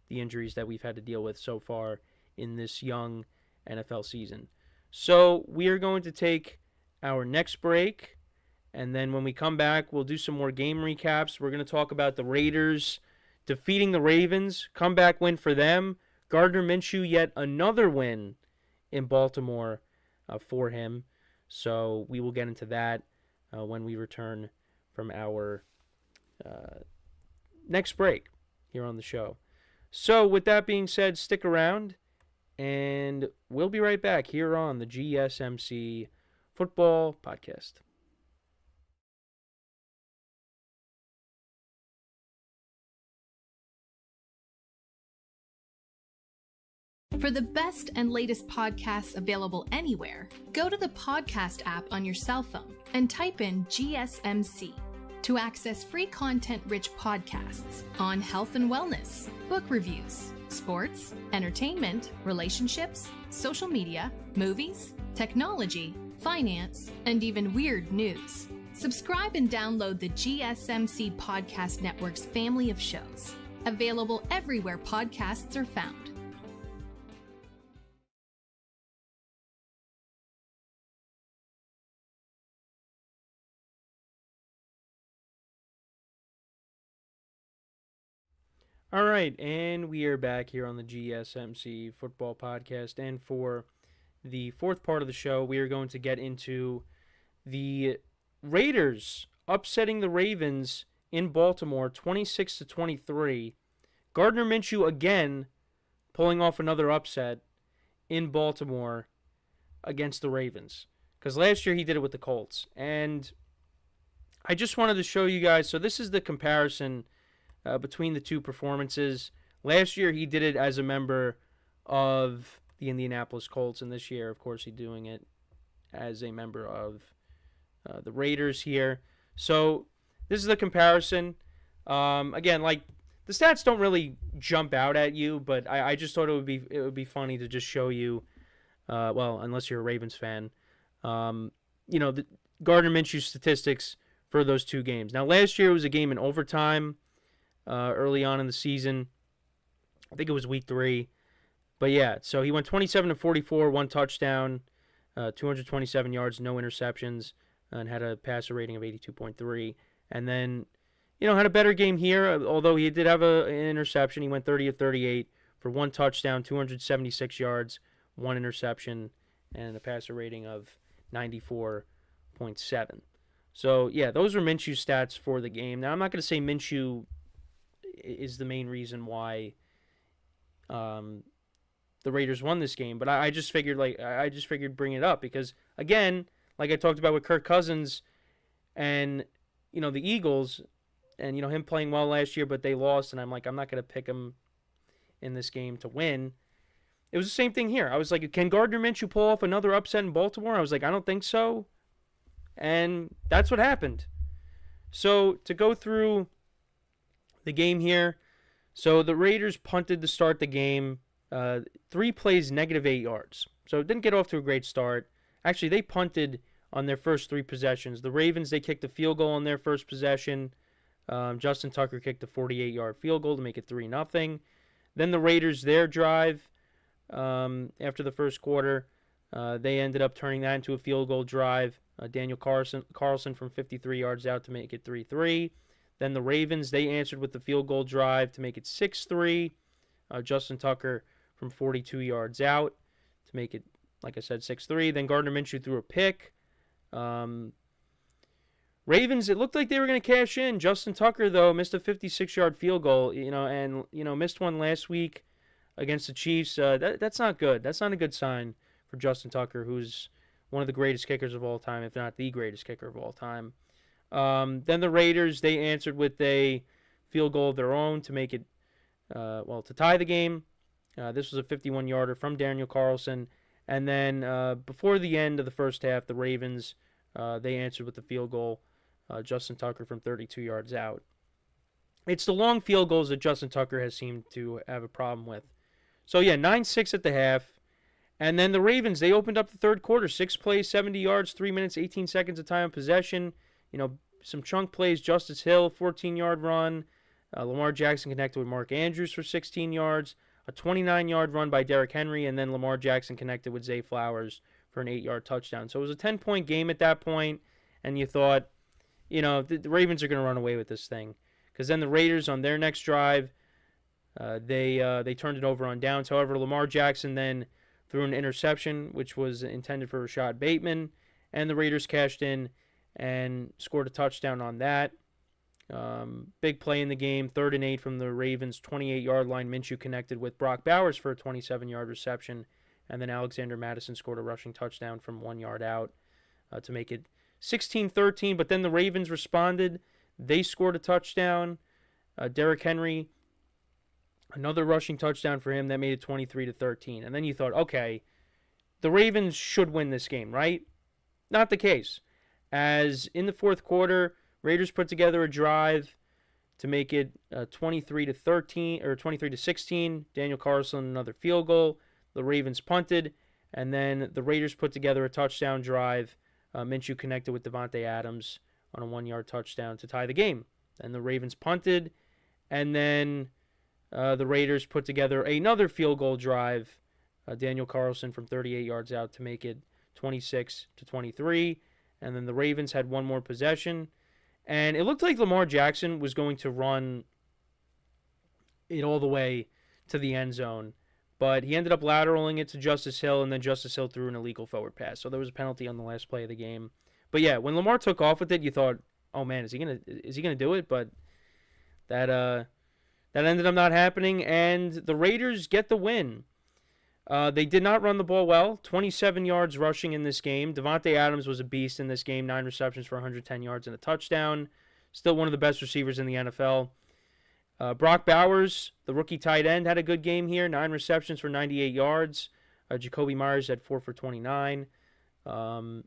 the injuries that we've had to deal with so far in this young NFL season. So we are going to take our next break, and then when we come back, we'll do some more game recaps. We're going to talk about the Raiders defeating the Ravens, comeback win for them. Gardner Minshew, yet another win in Baltimore for him. So we will get into that when we return from our next break here on the show. So with that being said, stick around, and we'll be right back here on the GSMC Football Podcast. For the best and latest podcasts available anywhere, go to the podcast app on your cell phone and type in GSMC to access free content-rich podcasts on health and wellness, book reviews, sports, entertainment, relationships, social media, movies, technology, finance, and even weird news. Subscribe and download the GSMC Podcast Network's family of shows, available everywhere podcasts are found. All right, and we are back here on the GSMC Football Podcast, and for the fourth part of the show, we are going to get into the Raiders upsetting the Ravens in Baltimore 26-23. Gardner Minshew again pulling off another upset in Baltimore against the Ravens, because last year he did it with the Colts. And I just wanted to show you guys, so this is the comparison between the two performances. Last year he did it as a member of the Indianapolis Colts, and this year, of course, he's doing it as a member of the Raiders here. So this is the comparison. Again, like, the stats don't really jump out at you, but I just thought it would be funny to just show you. Well, unless you're a Ravens fan, the Gardner Minshew statistics for those two games. Now, last year it was a game in overtime. Early on in the season. I think it was week 3. But yeah, so he went 27-44, 1 touchdown, 227 yards, no interceptions, and had a passer rating of 82.3. And then, had a better game here, although he did have an interception. He went 30-38 for 1 touchdown, 276 yards, 1 interception, and a passer rating of 94.7. So, yeah, those are Minshew's stats for the game. Now, I'm not going to say Minshew is the main reason why the Raiders won this game, but I just figured bring it up because, again, like I talked about with Kirk Cousins and the Eagles and him playing well last year, but they lost, and I'm not going to pick him in this game to win. It was the same thing here. I was like, can Gardner Minshew pull off another upset in Baltimore? I was like, I don't think so, and that's what happened. So to go through the game here. So the Raiders punted to start the game. 3 plays, -8 yards. So it didn't get off to a great start. Actually, they punted on their first 3 possessions. The Ravens, they kicked a field goal on their first possession. Justin Tucker kicked a 48-yard field goal to make it 3-0. Then the Raiders, their drive after the first quarter, they ended up turning that into a field goal drive. Daniel Carlson from 53 yards out to make it 3-3. Then the Ravens, they answered with the field goal drive to make it 6-3. Justin Tucker from 42 yards out to make it, like I said, 6-3. Then Gardner Minshew threw a pick. Ravens, it looked like they were going to cash in. Justin Tucker, though, missed a 56-yard field goal, and missed one last week against the Chiefs. That's not good. That's not a good sign for Justin Tucker, who's one of the greatest kickers of all time, if not the greatest kicker of all time. Then the Raiders, they answered with a field goal of their own to make it, to tie the game. This was a 51-yarder from Daniel Carlson. And then before the end of the first half, the Ravens, they answered with the field goal, Justin Tucker from 32 yards out. It's the long field goals that Justin Tucker has seemed to have a problem with. So, yeah, 9-6 at the half. And then the Ravens, they opened up the third quarter. 6 plays, 70 yards, 3 minutes, 18 seconds of time of possession. Some chunk plays. Justice Hill, 14-yard run. Lamar Jackson connected with Mark Andrews for 16 yards. A 29-yard run by Derrick Henry. And then Lamar Jackson connected with Zay Flowers for an 8-yard touchdown. So it was a 10-point game at that point. And you thought, the Ravens are going to run away with this thing. Because then the Raiders on their next drive, they turned it over on downs. However, Lamar Jackson then threw an interception, which was intended for Rashad Bateman, and the Raiders cashed in and scored a touchdown on that. Big play in the game, 3rd and 8 from the Ravens' 28-yard line. Minshew connected with Brock Bowers for a 27-yard reception, and then Alexander Mattison scored a rushing touchdown from 1 yard out to make it 16-13. But then the Ravens responded. They scored a touchdown. Derrick Henry, another rushing touchdown for him. That made it 23-13. And then you thought, okay, the Ravens should win this game, right? Not the case. As in the fourth quarter, Raiders put together a drive to make it 23-13 or 23-16. Daniel Carlson another field goal. The Ravens punted, and then the Raiders put together a touchdown drive. Minshew connected with Devontae Adams on a 1-yard touchdown to tie the game. And the Ravens punted, and then the Raiders put together another field goal drive. Daniel Carlson from 38 yards out to make it 26-23. And then the Ravens had one more possession. And it looked like Lamar Jackson was going to run it all the way to the end zone. But he ended up lateraling it to Justice Hill, and then Justice Hill threw an illegal forward pass. So there was a penalty on the last play of the game. But yeah, when Lamar took off with it, you thought, "Oh man, is he gonna do it?" But that ended up not happening, and the Raiders get the win. They did not run the ball well. 27 yards rushing in this game. Devontae Adams was a beast in this game. 9 receptions for 110 yards and a touchdown. Still one of the best receivers in the NFL. Brock Bowers, the rookie tight end, had a good game here. 9 receptions for 98 yards. Jacoby Myers had 4 for 29. The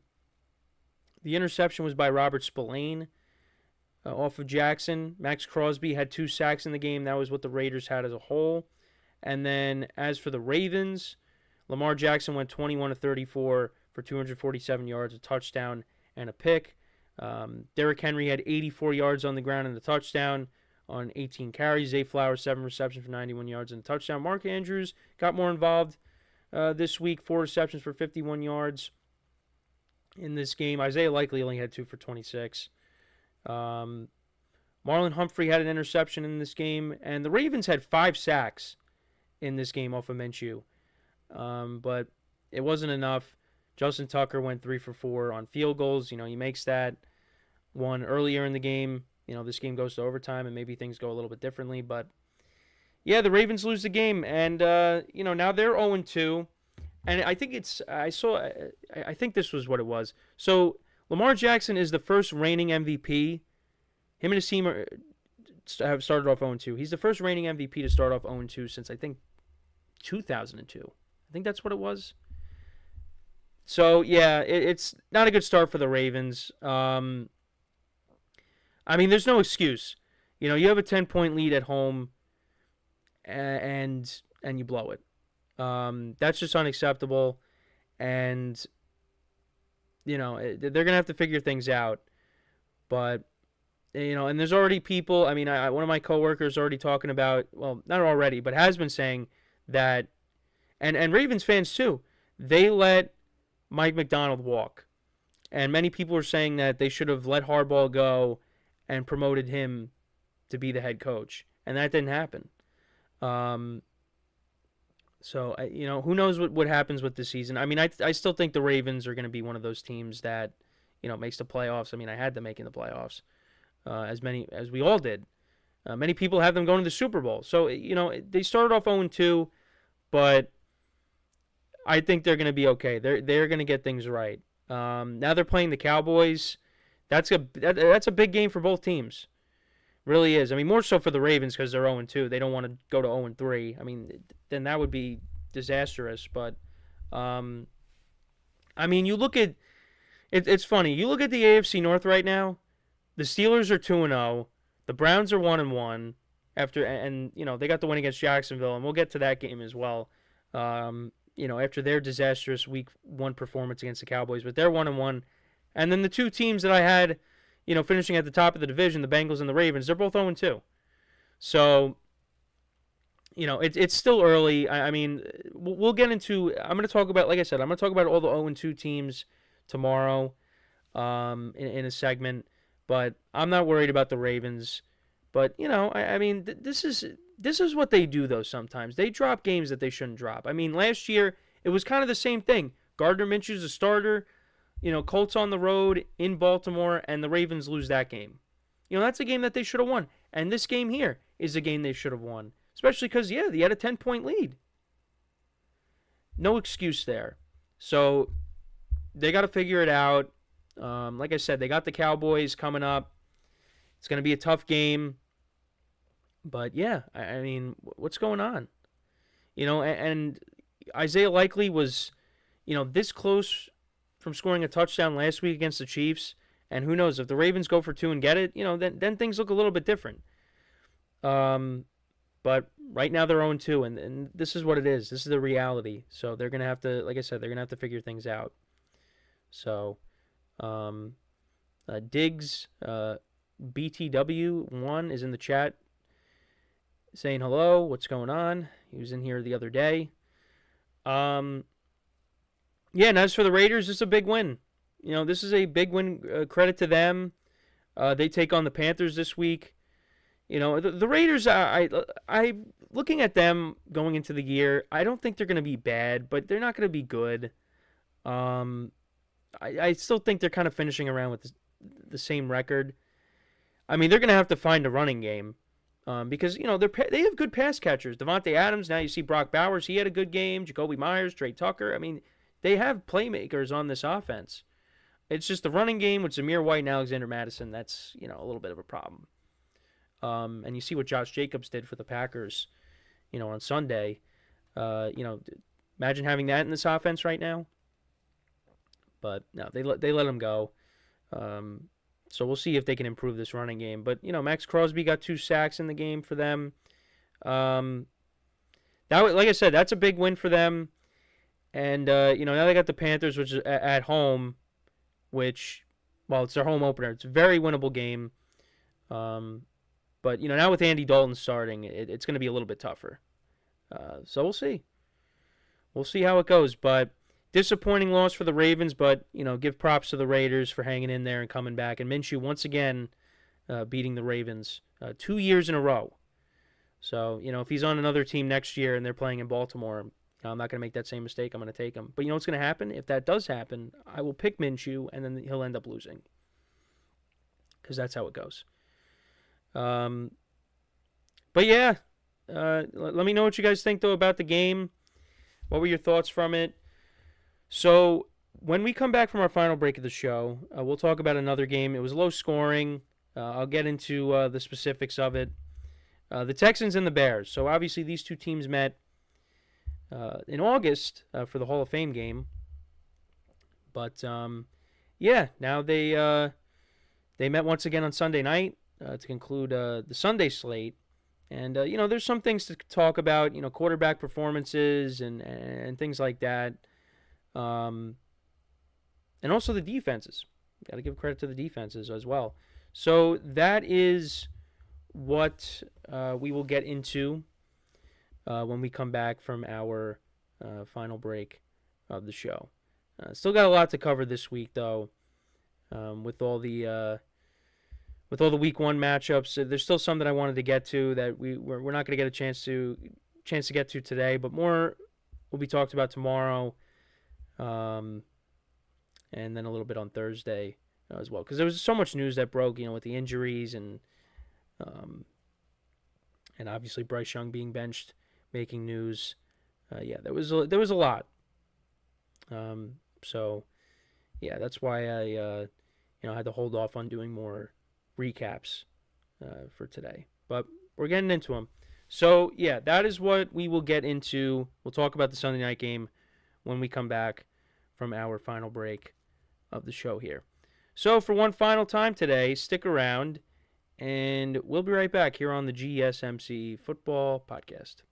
interception was by Robert Spillane off of Jackson. Max Crosby had 2 sacks in the game. That was what the Raiders had as a whole. And then as for the Ravens, Lamar Jackson went 21-34 for 247 yards, a touchdown, and a pick. Derrick Henry had 84 yards on the ground and a touchdown on 18 carries. Zay Flowers, 7 receptions for 91 yards and a touchdown. Mark Andrews got more involved this week, 4 receptions for 51 yards in this game. Isaiah Likely only had 2 for 26. Marlon Humphrey had an interception in this game, and the Ravens had 5 sacks in this game off of Minshew. But it wasn't enough. Justin Tucker went 3 for 4 on field goals. He makes that one earlier in the game. This game goes to overtime, and maybe things go a little bit differently. But, yeah, the Ravens lose the game. And, now they're 0-2. And I think I think this was what it was. So, Lamar Jackson is the first reigning MVP. Him and his team have started off 0-2. He's the first reigning MVP to start off 0-2 since, I think, 2002. I think that's what it was. So, yeah, it's not a good start for the Ravens. There's no excuse. You have a 10-point lead at home, and you blow it. That's just unacceptable. And, they're going to have to figure things out. But, and there's already people, one of my coworkers already talking about, well, not already, but has been saying that, and Ravens fans too, they let Mike McDonald walk. And many people are saying that they should have let Harbaugh go and promoted him to be the head coach. And that didn't happen. So, who knows what happens with this season. I still think the Ravens are going to be one of those teams that, makes the playoffs. I had them making the playoffs, as we all did. Many people have them going to the Super Bowl. So, they started off 0-2, but I think they're going to be okay. They're going to get things right. Now they're playing the Cowboys. That's a big game for both teams. Really is. More so for the Ravens because they're 0-2. They don't want to go to 0-3. Then that would be disastrous. But, you look at it's funny. You look at the AFC North right now. The Steelers are 2-0. The Browns are 1-1 after, and they got the win against Jacksonville, and we'll get to that game as well. After their disastrous Week 1 performance against the Cowboys, but they're 1-1. And then the two teams that I had, finishing at the top of the division, the Bengals and the Ravens, they're both 0-2. So, it's still early. I mean, we'll get into. I'm going to talk about, like I said, I'm going to talk about all the 0-2 teams tomorrow, in a segment. But I'm not worried about the Ravens. But this is what they do though. Sometimes they drop games that they shouldn't drop. I mean, last year it was kind of the same thing. Gardner Minshew's a starter. Colts on the road in Baltimore, and the Ravens lose that game. That's a game that they should have won. And this game here is a game they should have won. Especially because, they had a 10-point lead. No excuse there. So, they got to figure it out. Like I said, they got the Cowboys coming up. It's going to be a tough game. But, I mean, what's going on? And Isaiah Likely was, this close from scoring a touchdown last week against the Chiefs. And who knows, if the Ravens go for 2 and get it, then things look a little bit different. But right now they're 0-2, and this is what it is. This is the reality. So they're going to have to, like I said, they're going to have to figure things out. So, Diggs, BTW1 is in the chat saying hello. What's going on? He was in here the other day. And as for the Raiders, this is a big win. This is a big win. Credit to them. They take on the Panthers this week. The Raiders, I looking at them going into the year, I don't think they're going to be bad, but they're not going to be good. I still think they're kind of finishing around with the same record. I mean, they're going to have to find a running game because, they have good pass catchers. Devontae Adams, now you see Brock Bowers, he had a good game. Jacoby Myers, Trey Tucker. I mean, they have playmakers on this offense. It's just the running game with Zamir White and Alexander Mattison, that's, a little bit of a problem. And you see what Josh Jacobs did for the Packers, on Sunday. Imagine having that in this offense right now. But no, they let him go. So we'll see if they can improve this running game. But Max Crosby got 2 sacks in the game for them. Like I said, that's a big win for them. And now they got the Panthers, which is at home, which, it's their home opener. It's a very winnable game. But, now with Andy Dalton starting, it's going to be a little bit tougher. So we'll see. We'll see how it goes. But disappointing loss for the Ravens, but, give props to the Raiders for hanging in there and coming back. And Minshew, once again, beating the Ravens 2 years in a row. So, if he's on another team next year and they're playing in Baltimore, I'm not going to make that same mistake. I'm going to take him. But what's going to happen? If that does happen, I will pick Minshew, and then he'll end up losing. Because that's how it goes. But let me know what you guys think, though, about the game. What were your thoughts from it? So, when we come back from our final break of the show, we'll talk about another game. It was low scoring. I'll get into the specifics of it. The Texans and the Bears. So, obviously, these two teams met in August for the Hall of Fame game. But, now they met once again on Sunday night to conclude the Sunday slate. And, there's some things to talk about, quarterback performances and things like that. And also the defenses. Got to give credit to the defenses as well. So that is what we will get into when we come back from our final break of the show. Still got a lot to cover this week, though, with all the Week 1 matchups. There's still some that I wanted to get to that we're not going to get a chance to get to today, but more will be talked about tomorrow, and then a little bit on Thursday as well, because there was so much news that broke, with the injuries and obviously Bryce Young being benched, making news. There was a lot. So that's why I had to hold off on doing more recaps for today, but we're getting into them. So that is what we will get into. We'll talk about the Sunday night game when we come back from our final break of the show here. So for one final time today, stick around And we'll be right back here on the GSMC Football Podcast.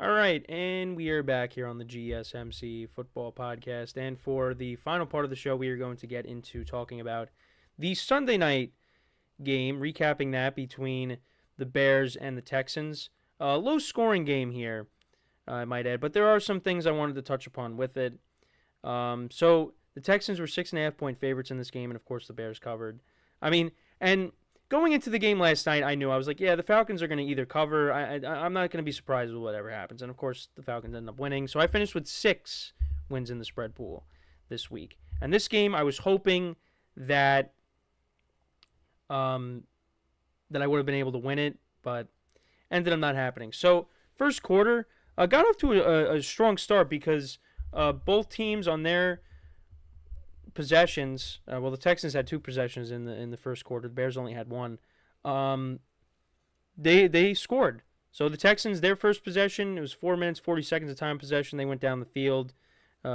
All right, and we are back here on the GSMC Football Podcast. And for the final part of the show, we are going to get into talking about the Sunday night game, recapping that between the Bears and the Texans. Low-scoring game here, I might add, but there are some things I wanted to touch upon with it. So the Texans were 6.5-point favorites in this game, and of course the Bears covered. And going into the game last night, I was like, yeah, the Falcons are going to either cover. I'm not going to be surprised with whatever happens. And, of course, the Falcons end up winning. So I finished with 6 wins in the spread pool this week. And this game, I was hoping that I would have been able to win it, but ended up not happening. So first quarter, got off to a strong start because both teams on their possessions. The Texans had 2 possessions in the first quarter. The Bears only had 1. They scored. So the Texans, their first possession, it was 4 minutes 40 seconds of time possession. They went down the field.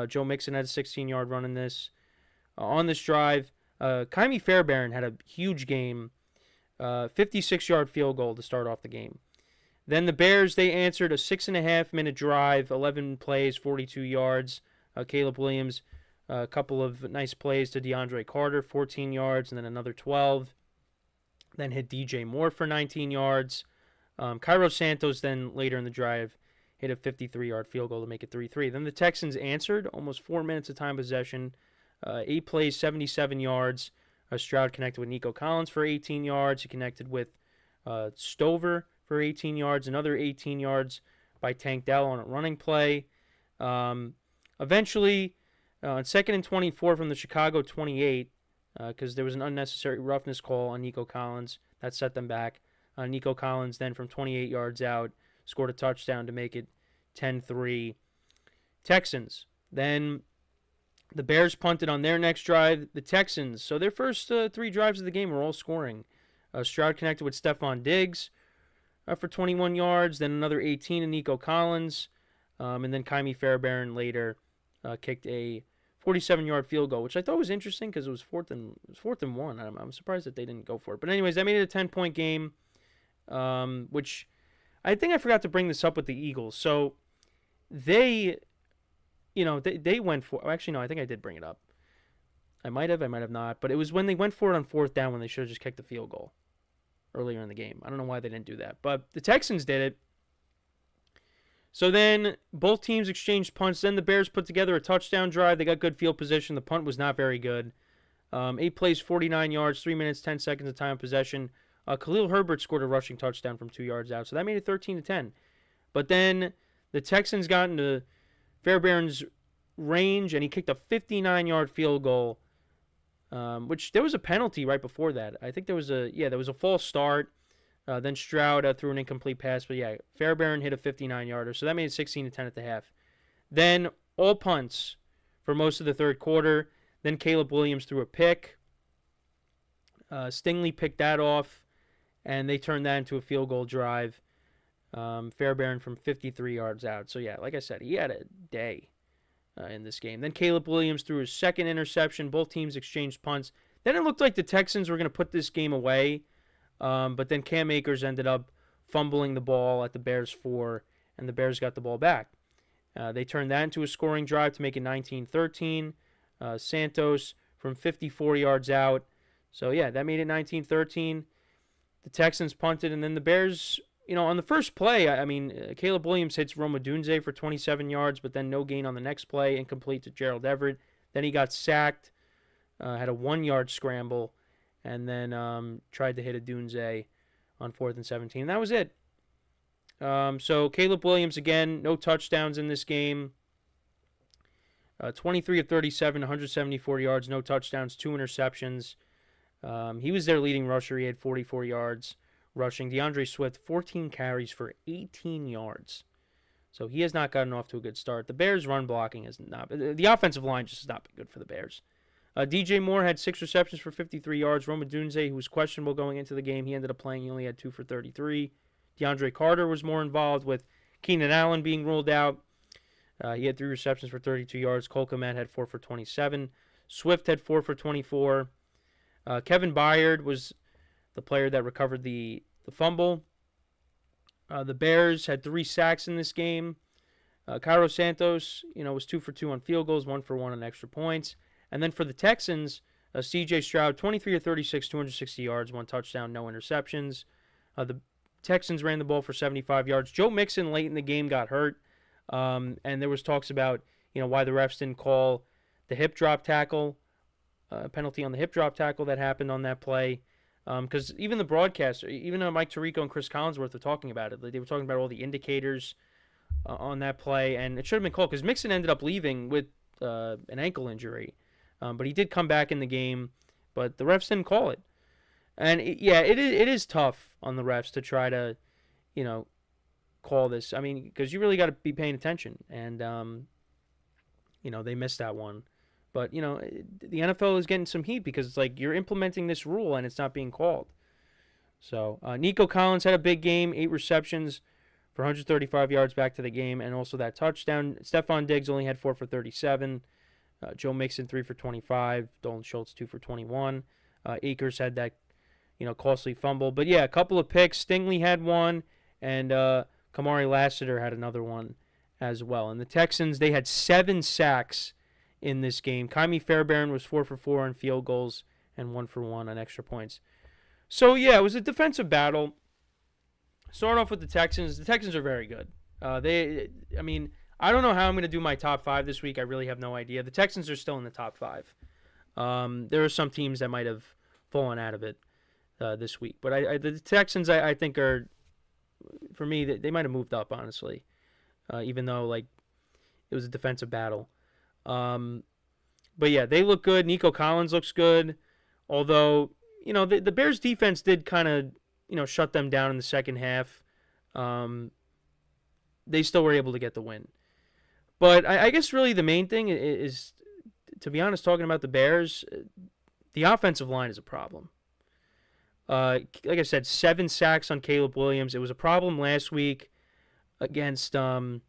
Joe Mixon had a 16-yard run in this. On this drive, Kymie Fairbairn had a huge game, 56-yard field goal to start off the game. Then the Bears, they answered a 6.5-minute drive, 11 plays, 42 yards. Caleb Williams, a couple of nice plays to DeAndre Carter, 14 yards, and then another 12. Then hit DJ Moore for 19 yards. Cairo Santos then later in the drive hit a 53-yard field goal to make it 3-3. Then the Texans answered, almost 4 minutes of time possession, 8 plays, 77 yards. Stroud connected with Nico Collins for 18 yards. He connected with Stover for 18 yards, another 18 yards by Tank Dell on a running play. Eventually, on 2nd and 24 from the Chicago 28, because there was an unnecessary roughness call on Nico Collins. That set them back. Nico Collins then from 28 yards out scored a touchdown to make it 10-3 Texans. Then the Bears punted on their next drive. The Texans, so their first 3 drives of the game were all scoring. Stroud connected with Stephon Diggs for 21 yards, then another 18 to Nico Collins, and then Kymie Fairbairn later kicked a 47-yard field goal, which I thought was interesting because it was fourth and 1. I'm surprised that they didn't go for it. But anyways, that made it a 10-point game, which I think I forgot to bring this up with the Eagles. So they went for. Actually, no, I think I did bring it up. I might have not. But it was when they went for it on 4th down when they should have just kicked the field goal earlier in the game. I don't know why they didn't do that. But the Texans did it. So then both teams exchanged punts. Then the Bears put together a touchdown drive. They got good field position. The punt was not very good. 8 plays, 49 yards, 3 minutes, 10 seconds of time of possession. Khalil Herbert scored a rushing touchdown from 2 yards out. So that made it 13-10. But then the Texans got into Fairbairn's range, and he kicked a 59-yard field goal, which there was a penalty right before that. I think there was a false start. Then Stroud threw an incomplete pass. But, yeah, Fairbairn hit a 59-yarder. So that made it 16-10 at the half. Then all punts for most of the third quarter. Then Caleb Williams threw a pick. Stingley picked that off, and they turned that into a field goal drive. Fairbairn from 53 yards out. So, yeah, like I said, he had a day in this game. Then Caleb Williams threw his second interception. Both teams exchanged punts. Then it looked like the Texans were going to put this game away, but then Cam Akers ended up fumbling the ball at the Bears 4, and the Bears got the ball back. They turned that into a scoring drive to make it 19-13. Santos from 54 yards out. So, yeah, that made it 19-13. The Texans punted, and then the Bears, on the first play, Caleb Williams hits Rome Odunze for 27 yards, but then no gain on the next play, incomplete to Gerald Everett. Then he got sacked, had a 1-yard scramble, and then tried to hit Odunze on 4th and 17. And that was it. So Caleb Williams, again, no touchdowns in this game. 23 of 37, 174 yards, no touchdowns, 2 interceptions. He was their leading rusher. He had 44 yards rushing. DeAndre Swift, 14 carries for 18 yards. So he has not gotten off to a good start. The Bears' run blocking has not been, the offensive line just has not been good for the Bears. DJ Moore had 6 receptions for 53 yards. Rome Odunze, who was questionable going into the game, he ended up playing. He only had 2 for 33. DeAndre Carter was more involved, with Keenan Allen being ruled out. He had 3 receptions for 32 yards. Cole Kmet had 4 for 27. Swift had 4 for 24. Kevin Byard was the player that recovered the fumble. The Bears had 3 sacks in this game. Cairo Santos, was 2 for 2 on field goals, 1 for 1 on extra points. And then for the Texans, C.J.Stroud, 23 of 36, 260 yards, 1 touchdown, no interceptions. The Texans ran the ball for 75 yards. Joe Mixon late in the game got hurt, and there was talks about why the refs didn't call the hip drop tackle, penalty on the hip drop tackle that happened on that play. Because even the broadcaster, even Mike Tirico and Chris Collinsworth were talking about it. They were talking about all the indicators on that play, and it should have been called because Mixon ended up leaving with an ankle injury. But he did come back in the game, but the refs didn't call it. And, it is tough on the refs to try to, call this. I mean, because you really got to be paying attention. And, they missed that one. But, the NFL is getting some heat because it's like you're implementing this rule and it's not being called. So, Nico Collins had a big game, 8 receptions for 135 yards back to the game, and also that touchdown. Stephon Diggs only had 4 for 37. Joe Mixon, 3 for 25. Dalton Schultz, 2 for 21. Akers had that, costly fumble. But, yeah, a couple of picks. Stingley had 1, and Kamari Lassiter had another one as well. And the Texans, they had 7 sacks in this game. Kymie Fairbairn was 4 for 4 on field goals and 1 for 1 on extra points. So, yeah, it was a defensive battle. Start off with the Texans. The Texans are very good. I don't know how I'm going to do my top 5 this week. I really have no idea. The Texans are still in the top 5. There are some teams that might have fallen out of it this week. But the Texans, I think, are, for me, they might have moved up, honestly, even though it was a defensive battle. But, yeah, they look good. Nico Collins looks good. Although, the Bears' defense did kind of, shut them down in the second half. They still were able to get the win. But I guess really the main thing is, to be honest, talking about the Bears, the offensive line is a problem. Like I said, 7 sacks on Caleb Williams. It was a problem last week against the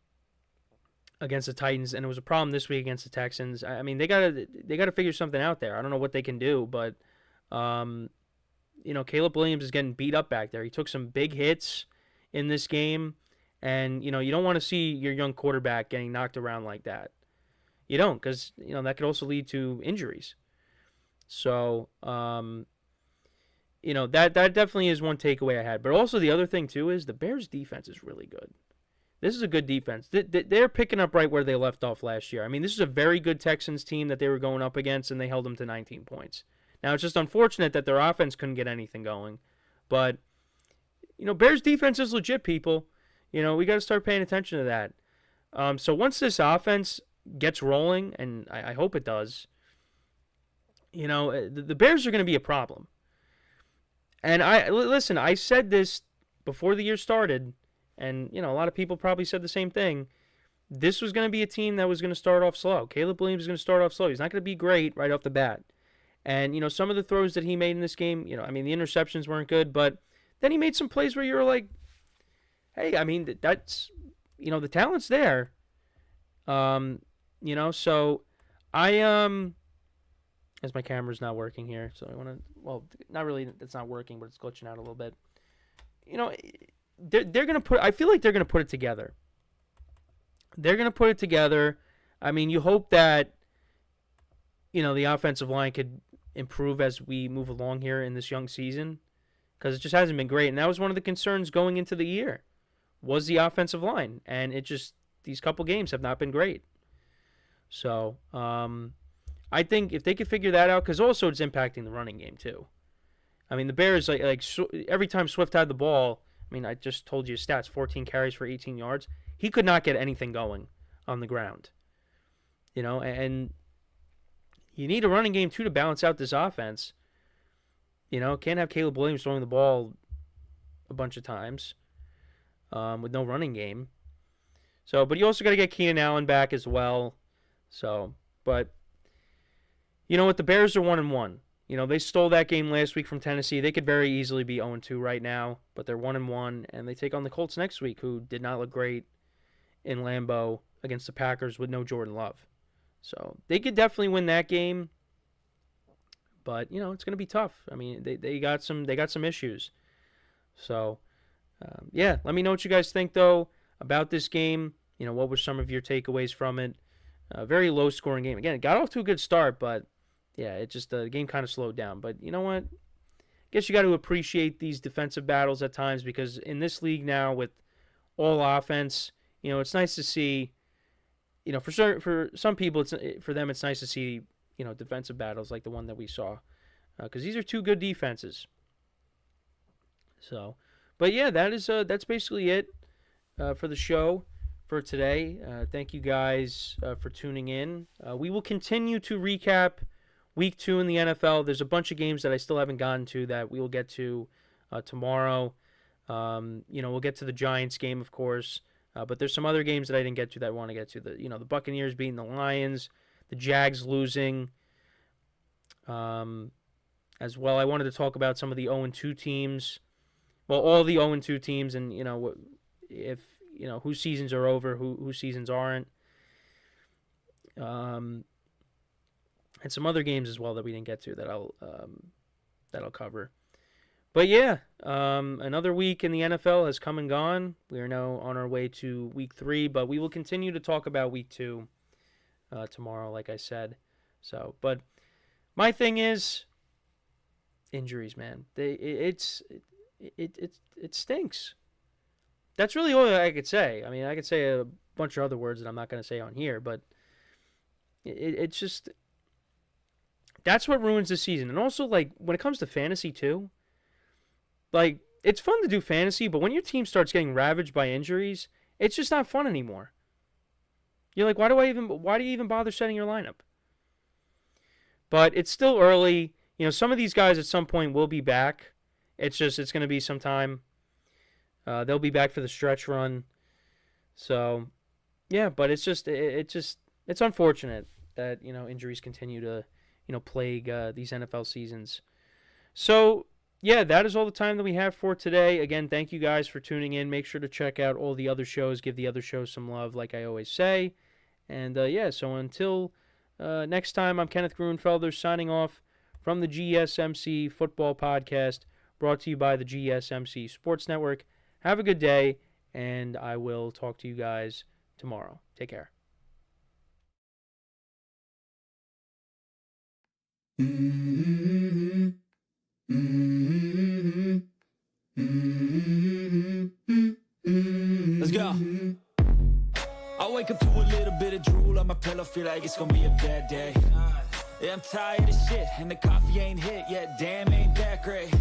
Titans, and it was a problem this week against the Texans. I mean, they gotta figure something out there. I don't know what they can do, but Caleb Williams is getting beat up back there. He took some big hits in this game. And, you don't want to see your young quarterback getting knocked around like that. You don't, because, that could also lead to injuries. So, that definitely is one takeaway I had. But also the other thing, too, is the Bears' defense is really good. This is a good defense. They're picking up right where they left off last year. I mean, this is a very good Texans team that they were going up against, and they held them to 19 points. Now, it's just unfortunate that their offense couldn't get anything going. But, Bears' defense is legit, people. We got to start paying attention to that. So once this offense gets rolling, and I hope it does, the Bears are going to be a problem. And I said this before the year started, and, a lot of people probably said the same thing. This was going to be a team that was going to start off slow. Caleb Williams is going to start off slow. He's not going to be great right off the bat. And, some of the throws that he made in this game, the interceptions weren't good, but then he made some plays where you were like, hey, I mean, that's, the talent's there. So I, as my camera's not working here, so I want to, well, not really, it's not working, but it's glitching out a little bit. They're going to I feel like they're going to put it together. They're going to put it together. I mean, you hope that, the offensive line could improve as we move along here in this young season, because it just hasn't been great. And that was one of the concerns going into the year, was the offensive line. And these couple games have not been great. So, I think if they could figure that out, because also it's impacting the running game too. I mean, the Bears, every time Swift had the ball, I mean, I just told you his stats, 14 carries for 18 yards. He could not get anything going on the ground. And you need a running game too to balance out this offense. Can't have Caleb Williams throwing the ball a bunch of times with no running game. So, but you also got to get Keenan Allen back as well. So, but you know what? The Bears are 1-1. They stole that game last week from Tennessee. They could very easily be 0-2 right now, but they're 1-1, and they take on the Colts next week, who did not look great in Lambeau against the Packers with no Jordan Love. So they could definitely win that game, but it's going to be tough. I mean, they got some issues. So let me know what you guys think though about this game. What were some of your takeaways from it? Very low scoring game. Again, it got off to a good start, but yeah, it just the game kind of slowed down. But you know what? I guess you got to appreciate these defensive battles at times, because in this league now with all offense, it's nice to see. For some people, for them it's nice to see defensive battles like the one that we saw, because these are two good defenses. So, but yeah, that's basically it for the show for today. Thank you guys for tuning in. We will continue to recap Week 2 in the NFL. There's a bunch of games that I still haven't gotten to that we will get to tomorrow. We'll get to the Giants game, of course. But there's some other games that I didn't get to that I want to get to. The Buccaneers beating the Lions, the Jags losing. As well, I wanted to talk about some of the 0-2 teams. Well, all the 0-2 teams, and if whose seasons are over, whose seasons aren't. And some other games as well that we didn't get to that I'll cover. But yeah, another week in the NFL has come and gone. We are now on our way to Week 3, but we will continue to talk about Week 2 tomorrow, like I said. So, but my thing is injuries, man. It stinks. That's really all I could say. I mean, I could say a bunch of other words that I'm not going to say on here, but it's just, that's what ruins the season. And also, when it comes to fantasy too, it's fun to do fantasy, but when your team starts getting ravaged by injuries, it's just not fun anymore. You're like, why do you even bother setting your lineup? But it's still early. Some of these guys at some point will be back. It's going to be some time. They'll be back for the stretch run. So, yeah, but it's unfortunate that, injuries continue to, plague these NFL seasons. So, yeah, that is all the time that we have for today. Again, thank you guys for tuning in. Make sure to check out all the other shows. Give the other shows some love, like I always say. And, so until next time, I'm Kenneth Grunfelder signing off from the GSMC Football Podcast, brought to you by the GSMC Sports Network. Have a good day, and I will talk to you guys tomorrow. Take care. Mm-hmm. Mm-hmm. Mm-hmm. Let's go. I wake up to a little bit of drool on my pillow, feel like it's gonna be a bad day. Yeah, I'm tired of shit, and the coffee ain't hit yet, damn, ain't that great.